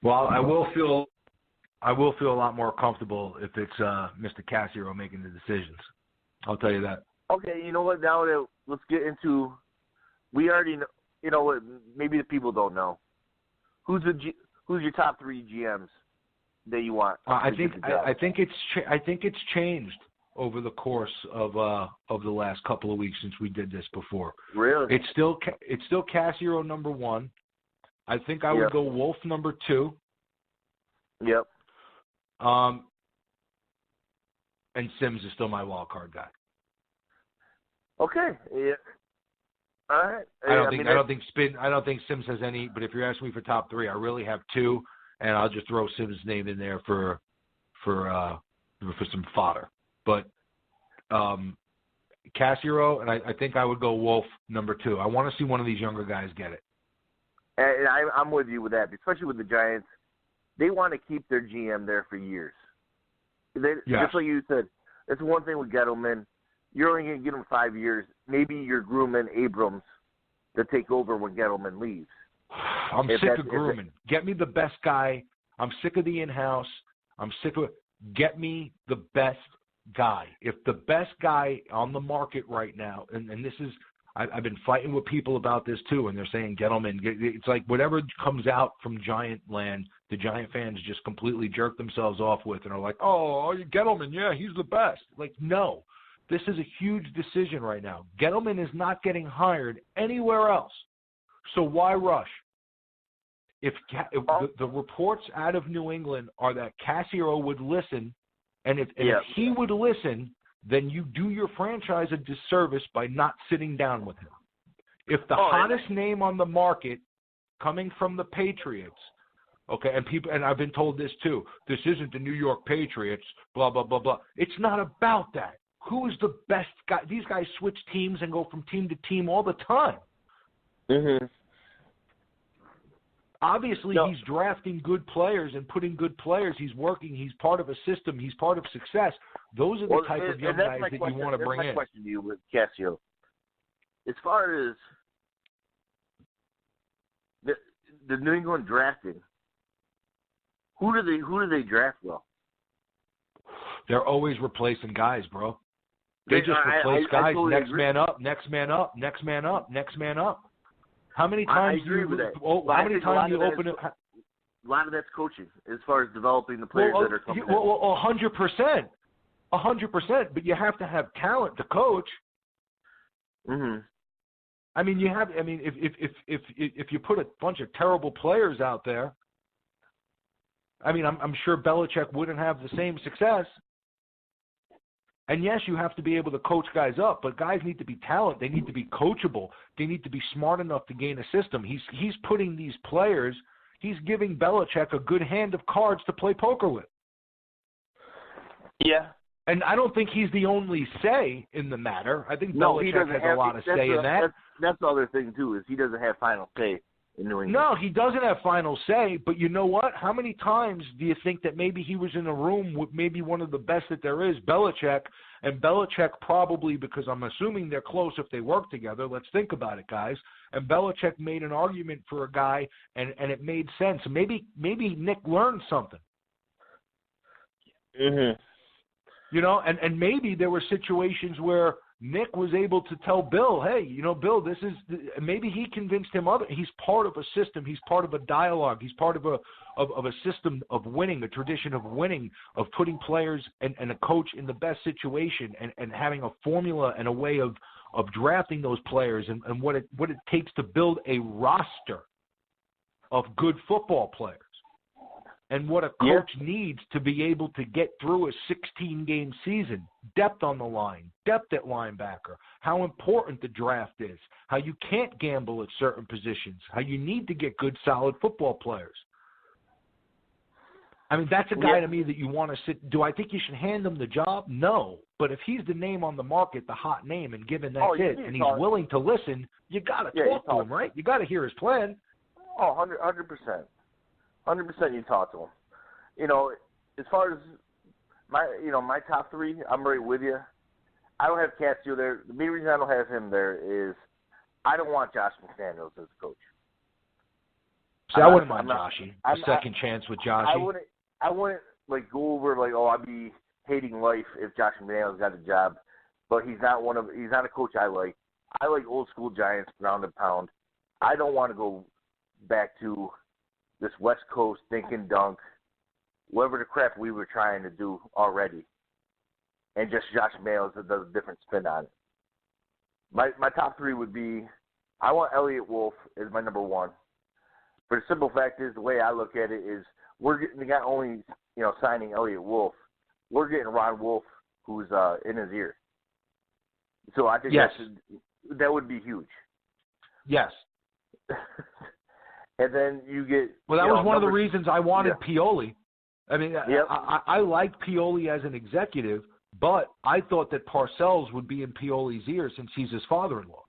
S1: Well, I will feel a lot more comfortable if it's Mr. Cassiero making the decisions. I'll tell you that.
S2: Okay, you know what? Now let's get into. We already know. You know what? Maybe the people don't know. Who's your top 3 GMs that you want?
S1: I think it's changed. over the course of the last couple of weeks since we did this before.
S2: Really?
S1: It's still Cassiero number 1. I think I would go Wolf number 2.
S2: Yep.
S1: And Sims is still my wild card guy.
S2: Okay. Yeah. All right.
S1: I don't think Sims has any. But if you're asking me for top 3, I really have 2, and I'll just throw Sims' name in there for some fodder. But Cassiero, and I think I would go Wolf number 2. I want to see one of these younger guys get it.
S2: And I'm with you with that, especially with the Giants. They want to keep their GM there for years. Just like you said, that's one thing with Gettleman. You're only going to give him 5 years. Maybe you're grooming Abrams to take over when Gettleman leaves.
S1: I'm sick of grooming. Get me the best guy. I'm sick of the in-house. Get me the best guy. If the best guy on the market right now, and this is, I've been fighting with people about this too, and they're saying Gettleman. It's like whatever comes out from Giant land, the Giant fans just completely jerk themselves off with and are like, oh, Gettleman, yeah, he's the best. Like, no. This is a huge decision right now. Gettleman is not getting hired anywhere else. So why rush? If the reports out of New England are that Cassiero would listen, and if he would listen, then you do your franchise a disservice by not sitting down with him. If the hottest name on the market coming from the Patriots, okay, and I've been told this too, this isn't the New York Patriots, blah, blah, blah, blah. It's not about that. Who is the best guy? These guys switch teams and go from team to team all the time.
S2: Mm-hmm.
S1: Obviously, he's drafting good players and putting good players. He's working. He's part of a system. He's part of success. Those are the type of young guys that you want to bring in.
S2: That's my question to you with Cassio. As far as the New England drafting, who do they draft well?
S1: They're always replacing guys, bro. They just replace guys.
S2: Totally
S1: next
S2: agree.
S1: man up, next man up, next man up, next man up. How many times
S2: I agree with that.
S1: How many times do you open it?
S2: A lot of that's coaching, as far as developing the players that are coming in.
S1: 100%. 100%. But you have to have talent to coach.
S2: Mm-hmm.
S1: I mean, if you put a bunch of terrible players out there, I mean, I'm sure Belichick wouldn't have the same success. And yes, you have to be able to coach guys up, but guys need to be talented. They need to be coachable. They need to be smart enough to gain a system. He's putting these players, he's giving Belichick a good hand of cards to play poker with.
S2: Yeah.
S1: And I don't think he's the only say in the matter. I think Belichick has a lot of say in that.
S2: That's the other thing, too, is he doesn't have final say in New England.
S1: No, he doesn't have final say, but you know what? How many times do you think that maybe he was in a room with maybe one of the best that there is, Belichick, and Belichick probably, because I'm assuming they're close if they work together, let's think about it, guys, and Belichick made an argument for a guy, and it made sense. Maybe Nick learned something.
S2: Mm-hmm.
S1: You know, and maybe there were situations where Nick was able to tell Bill, hey, you know, Bill, this is – maybe he convinced him of it. He's part of a system. He's part of a dialogue. He's part of a system of winning, a tradition of winning, of putting players and a coach in the best situation and having a formula and a way of drafting those players and what it takes to build a roster of good football players. And what a coach needs to be able to get through a 16-game season. Depth on the line, depth at linebacker, how important the draft is, how you can't gamble at certain positions, how you need to get good, solid football players. I mean, that's a guy to me that you want to sit. Do I think you should hand him the job? No. But if he's the name on the market, the hot name, and given that's it, and he's willing to listen, you got to talk to him, right? You got to hear his plan.
S2: Oh, 100%. 100% you talk to him. You know, as far as my top 3, I'm right with you. I don't have Castillo there. The main reason I don't have him there is I don't want Josh McDaniels as a coach.
S1: See, I wouldn't mind Joshy. A second chance with Joshy.
S2: I wouldn't like go over like, oh, I'd be hating life if Josh McDaniels got the job. But he's not a coach I like. I like old school Giants, ground and pound. I don't want to go back to this West Coast dink and dunk, whatever the crap we were trying to do already. and just Josh Mails that does a different spin on it. My top three would be, I want Elliott Wolf as my number one. For the simple fact is, the way I look at it is, we're not only signing Elliott Wolf, we're getting Ron Wolf, who's in his ear. So I think that would be huge.
S1: Yes.
S2: And then you get.
S1: Well, that was one of the reasons I wanted Pioli. I mean, I like Pioli as an executive, but I thought that Parcells would be in Pioli's ear since he's his father-in-law.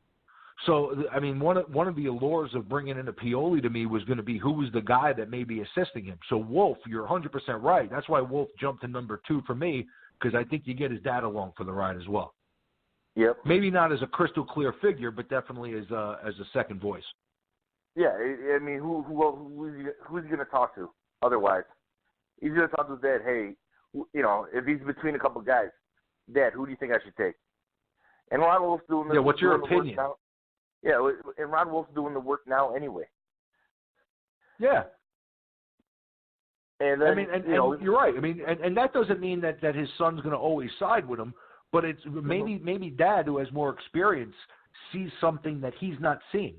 S1: So, I mean, one of the allures of bringing in a Pioli to me was going to be who was the guy that may be assisting him. So, Wolf, you're 100% right. That's why Wolf jumped to number 2 for me, because I think you get his dad along for the ride as well.
S2: Yep.
S1: Maybe not as a crystal clear figure, but definitely as a second voice.
S2: Yeah, I mean, who's he going to talk to otherwise? He's going to talk to his dad, hey, if he's between a couple of guys, Dad, who do you think I should take? And Ron Wolf's doing the
S1: what's your opinion?
S2: Yeah, and Ron Wolf's doing the work now anyway.
S1: Yeah.
S2: And then,
S1: I mean, and you're right. I mean, and that doesn't mean that his son's going to always side with him, but it's maybe Dad, who has more experience, sees something that he's not seeing.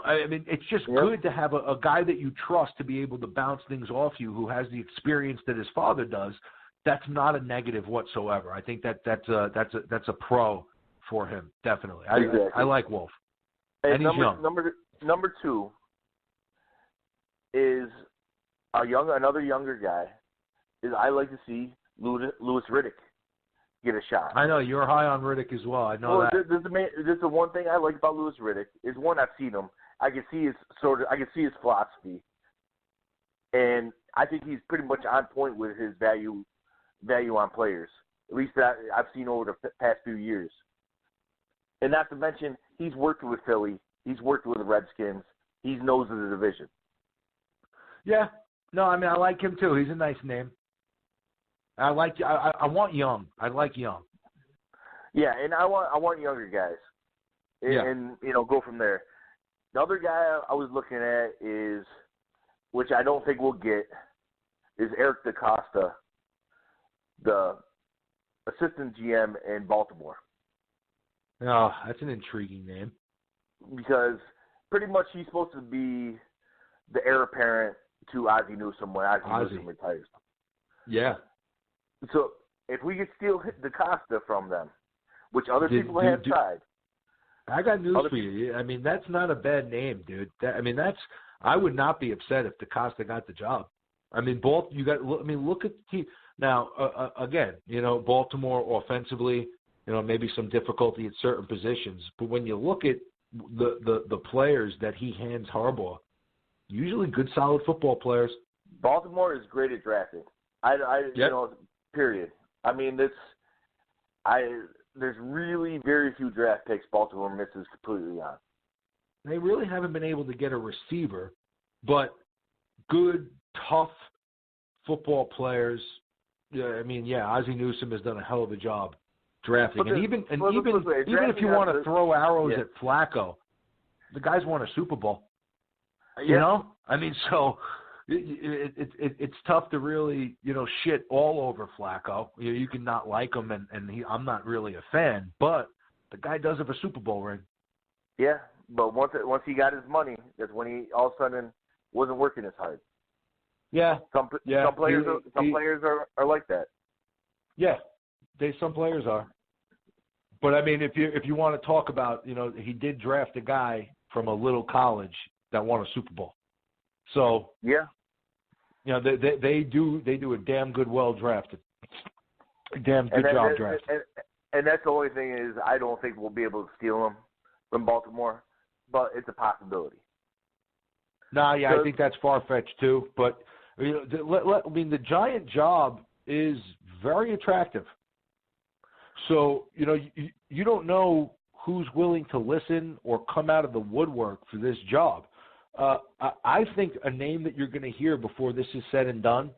S1: I mean, it's just good to have a guy that you trust to be able to bounce things off you, who has the experience that his father does. That's not a negative whatsoever. I think that's a pro for him, definitely. I like Wolf. And he's young.
S2: Number 2 is another younger guy. I like to see Louis Riddick get a shot.
S1: I know you're high on Riddick as well. I know that.
S2: There's the one thing I like about Louis Riddick is, one, I've seen him. I can see his philosophy, and I think he's pretty much on point with his value on players. At least that I've seen over the past few years. And not to mention, he's worked with Philly. He's worked with the Redskins. He knows the division.
S1: Yeah. No, I mean, I like him too. He's a nice name. I want young. I like young.
S2: Yeah, and I want younger guys. And go from there. The other guy I was looking at is, which I don't think we'll get, is Eric DaCosta, the assistant GM in Baltimore.
S1: Oh, that's an intriguing name.
S2: Because pretty much he's supposed to be the heir apparent to Ozzie Newsome when Ozzie Newsome retires.
S1: Yeah.
S2: So if we could steal DaCosta from them, which other people have tried.
S1: I got news for you. I mean, that's not a bad name, dude. I would not be upset if DaCosta got the job. I mean, look at the team. Now, again, Baltimore offensively, maybe some difficulty at certain positions. But when you look at the players that he hands Harbaugh, usually good, solid football players.
S2: Baltimore is great at drafting. Period. I mean, there's really very few draft picks Baltimore misses completely on.
S1: They really haven't been able to get a receiver, but good, tough football players. Ozzie Newsome has done a hell of a job drafting. Even if you want to throw arrows at Flacco, the guy's won a Super Bowl. I mean, so it's tough to really, shit all over Flacco. You can not like him, and I'm not really a fan, but the guy does have a Super Bowl ring.
S2: Yeah, but once he got his money, that's when he all of a sudden wasn't working as hard.
S1: Yeah.
S2: Some players are like that.
S1: Yeah, some players are. But I mean, if you want to talk about, he did draft a guy from a little college that won a Super Bowl. So
S2: yeah,
S1: they do a damn good, well drafted, job drafted.
S2: And that's the only thing is, I don't think we'll be able to steal him from Baltimore, but it's a possibility.
S1: I think that's far fetched too. But the Giant job is very attractive. So you don't know who's willing to listen or come out of the woodwork for this job. I think a name that you're going to hear before this is said and done,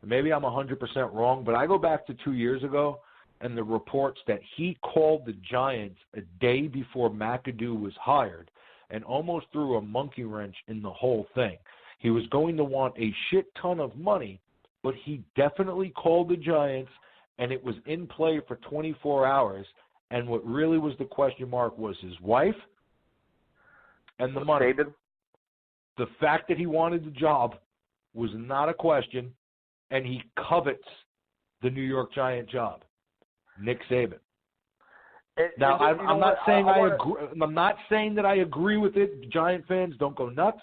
S1: maybe I'm 100% wrong, but I go back to 2 years ago and the reports that he called the Giants a day before McAdoo was hired and almost threw a monkey wrench in the whole thing. He was going to want a shit ton of money, but he definitely called the Giants and it was in play for 24 hours, and what really was the question mark was his wife and the money.
S2: Saban?
S1: The fact that he wanted the job was not a question, and he covets the New York Giant job. Nick Saban. Now, I'm not saying I agree. I'm not saying that I agree with it. Giant fans, don't go nuts.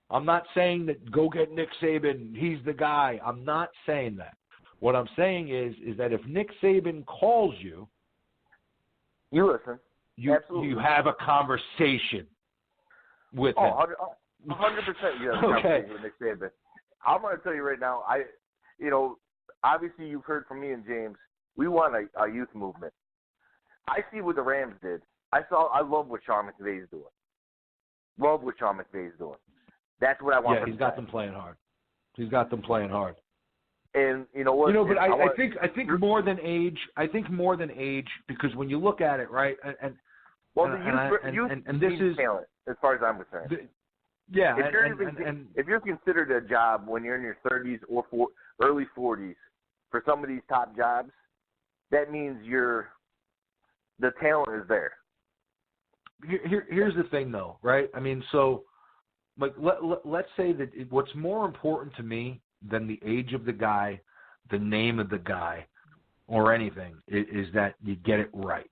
S1: I'm not saying that go get Nick Saban. He's the guy. I'm not saying that. What I'm saying is that if Nick Saban calls you,
S2: you listen.
S1: You have a conversation with him.
S2: 100% you have a conversation with Nick Saban. I'm going to tell you right now, obviously you've heard from me and James, we want a youth movement. I see what the Rams did. I love what Sean McVay is doing. That's what I want.
S1: Yeah, he's got them playing hard.
S2: And you know what?
S1: But I think more than age. I think more than age, because when you look at it, right, and this is
S2: talent, as far as I'm concerned. If you're considered a job when you're in your 30s or early 40s for some of these top jobs, that means the talent is there.
S1: Here's the thing, though, right? I mean, so like let's say that what's more important to me than the age of the guy, the name of the guy, or anything is that you get it right.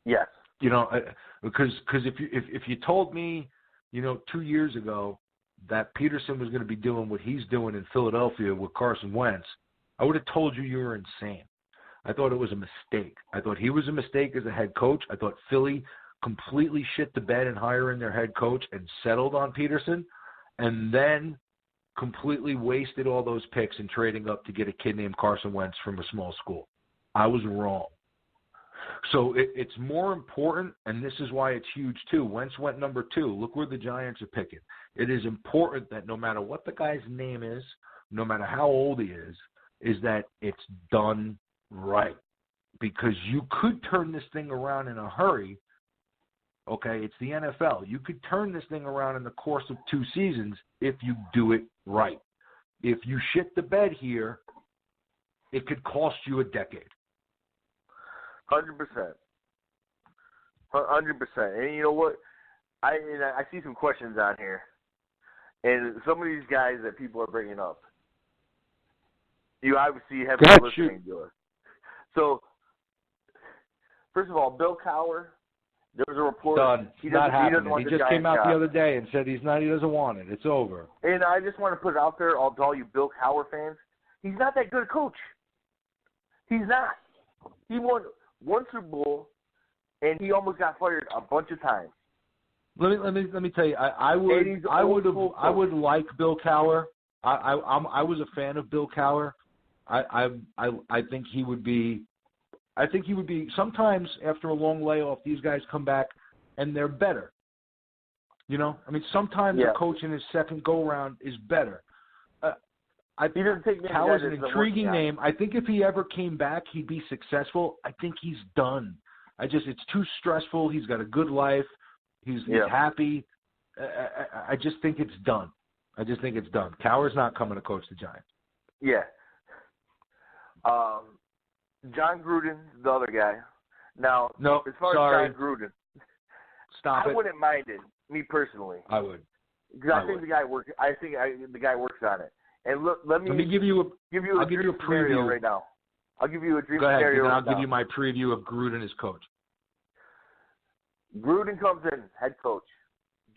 S2: Yes.
S1: Because if you told me, 2 years ago that Peterson was going to be doing what he's doing in Philadelphia with Carson Wentz, I would have told you were insane. I thought it was a mistake. I thought he was a mistake as a head coach. I thought Philly completely shit the bed in hiring their head coach and settled on Peterson, and then completely wasted all those picks in trading up to get a kid named Carson Wentz from a small school. I was wrong. So it's more important, and this is why it's huge too. Wentz went number 2. Look where the Giants are picking. It is important that no matter what the guy's name is, no matter how old he is that it's done right. Because you could turn this thing around in a hurry. Okay, it's the NFL. You could turn this thing around in the course of 2 seasons if you do it right. If you shit the bed here, it could cost you a decade.
S2: 100%. 100%. And you know what? I see some questions on here. And some of these guys that people are bringing up, you obviously have a listening to it. So, first of all, Bill Cowher, there was a report.
S1: Done. Not happening. He just came out the other day and said he doesn't want it. It's over.
S2: And I just want to put it out there to all you Bill Cowher fans. He's not that good a coach. He's not. He won 1 Super Bowl, and he almost got fired a bunch of times.
S1: Let me tell you, I would like Bill Cowher. I was a fan of Bill Cowher. I think he would be. I think he would be. Sometimes after a long layoff, these guys come back and they're better. Sometimes a coach in his second go round is better. I think Cowher's an intriguing name. I think if he ever came back, he'd be successful. I think he's done. It's too stressful. He's got a good life. He's happy. I just think it's done. Cowher's not coming to coach the Giants.
S2: Yeah. John Gruden, the other guy. Now, as far as John Gruden, I wouldn't mind it, me personally.
S1: I would.
S2: Because I think the guy works. The guy works on it. And look, let me give you a preview right now. I'll give you a dream scenario.
S1: Go ahead, and I'll give you my preview of Gruden as coach.
S2: Gruden comes in, head coach.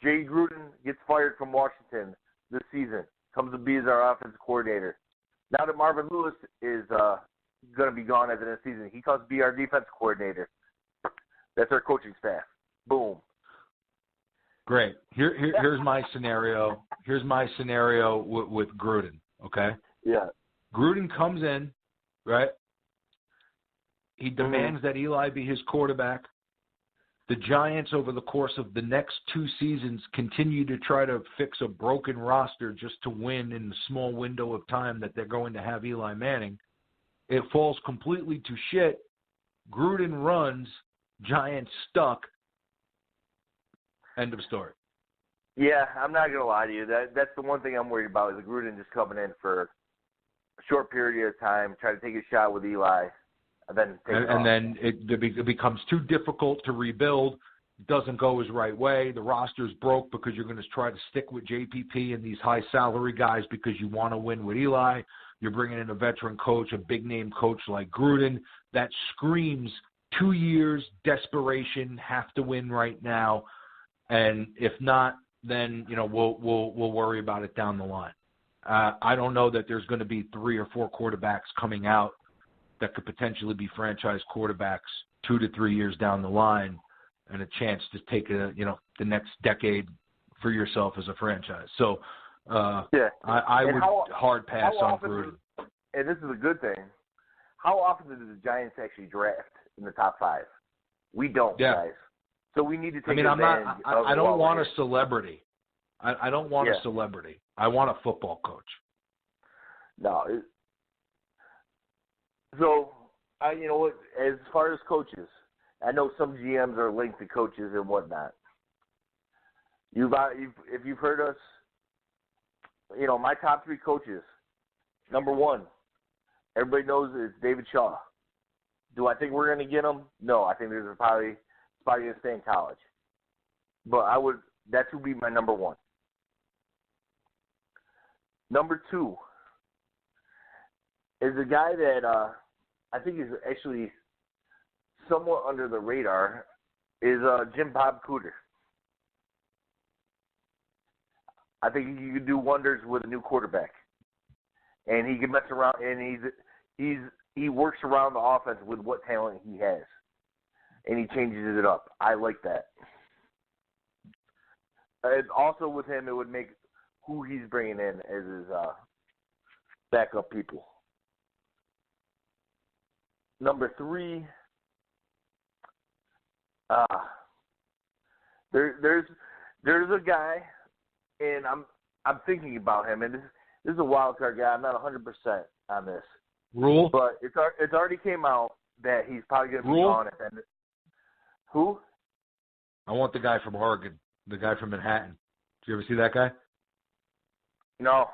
S2: Jay Gruden gets fired from Washington this season. Comes to be as our offensive coordinator. Now that Marvin Lewis is going to be gone at the end of the season, he comes to be our defensive coordinator. That's our coaching staff. Boom.
S1: Great. Here's my scenario. Here's my scenario with Gruden. Okay.
S2: Yeah.
S1: Gruden comes in, right? He demands that Eli be his quarterback. The Giants, over the course of the next 2 seasons, continue to try to fix a broken roster just to win in the small window of time that they're going to have Eli Manning. It falls completely to shit. Gruden runs. Giants stuck. End of story.
S2: Yeah, I'm not going to lie to you. That's the one thing I'm worried about is Gruden just coming in for short period of time, try to take a shot with Eli, and then take it off.
S1: Then it becomes too difficult to rebuild. It doesn't go his right way. The roster's broke because you're going to try to stick with JPP and these high salary guys because you want to win with Eli. You're bringing in a veteran coach, a big-name coach like Gruden. That screams 2 years, desperation, have to win right now. And if not, then we'll worry about it down the line. I don't know that there's going to be 3 or 4 quarterbacks coming out that could potentially be franchise quarterbacks 2 to 3 years down the line, and a chance to take the next decade for yourself as a franchise. So I would hard pass on Gruden.
S2: And this is a good thing. How often do the Giants actually draft in the top 5? We don't, guys. So we need to take advantage of it.
S1: I don't want a celebrity. I don't want a celebrity. I want a football coach.
S2: No. So, as far as coaches, I know some GMs are linked to coaches and whatnot. If you've heard us, my top 3 coaches. Number 1, everybody knows it's David Shaw. Do I think we're going to get him? No, I think there's probably going to stay in college. But that would be my number 1. Number 2 is a guy that I think is actually somewhat under the radar, is Jim Bob Cooter. I think he could do wonders with a new quarterback, and he can mess around, and he works around the offense with what talent he has, and he changes it up. I like that. And also with him, it would make who he's bringing in as his backup people. Number 3, there's a guy, and I'm thinking about him, and this is a wild card guy. I'm not 100% on this.
S1: Rule?
S2: But it's already came out that he's probably going to be gone at the end. Who?
S1: I want the guy from Oregon, the guy from Manhattan. Did you ever see that guy?
S2: No.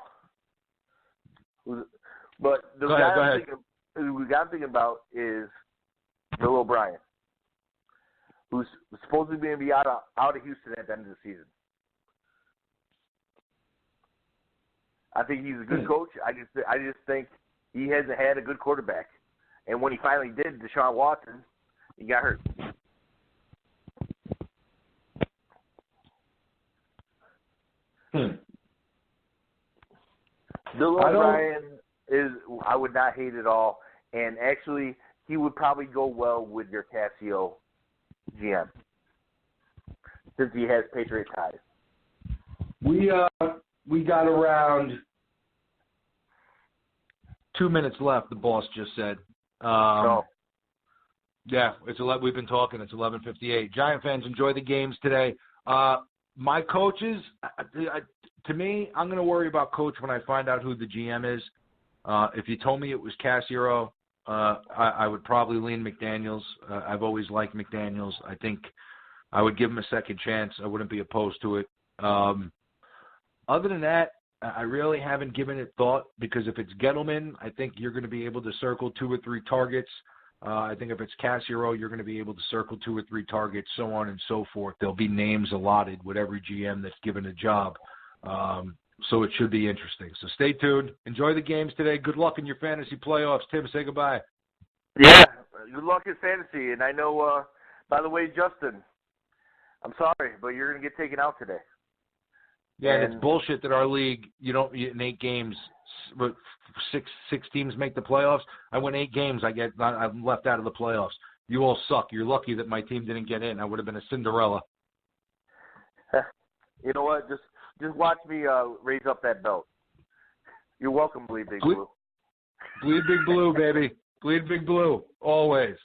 S2: But the
S1: go ahead.
S2: I'm thinking about is Bill O'Brien, who's supposedly going to be out of Houston at the end of the season. I think he's a good coach. I just think he hasn't had a good quarterback. And when he finally did, Deshaun Watson, he got hurt. Bill O'Brien I would not hate at all. And actually, he would probably go well with your Casio GM, since he has Patriot ties.
S1: We got around 2 minutes left, the boss just said. Yeah, we've been talking. It's 11:58. Giant fans, enjoy the games today. My coaches, to me, I'm going to worry about coach when I find out who the GM is. If you told me it was Cassiero, I would probably lean McDaniels. I've always liked McDaniels. I think I would give him a second chance. I wouldn't be opposed to it. Other than that, I really haven't given it thought, because if it's Gettleman, I think you're going to be able to circle 2 or 3 targets. I think if it's Cassiero, you're going to be able to circle 2 or 3 targets, so on and so forth. There'll be names allotted with every GM that's given a job. So it should be interesting. So stay tuned. Enjoy the games today. Good luck in your fantasy playoffs. Tim, say goodbye.
S2: Yeah, good luck in fantasy. And I know, by the way, Justin, I'm sorry, but you're going to get taken out today.
S1: Yeah, and it's bullshit that our league, in 8 games, six teams make the playoffs. I win 8 games, I'm left out of the playoffs. You all suck. You're lucky that my team didn't get in. I would have been a Cinderella.
S2: You know what? Just watch me raise up that belt. You're welcome, Bleed Big Blue.
S1: Bleed Big Blue, baby. Bleed Big Blue, always.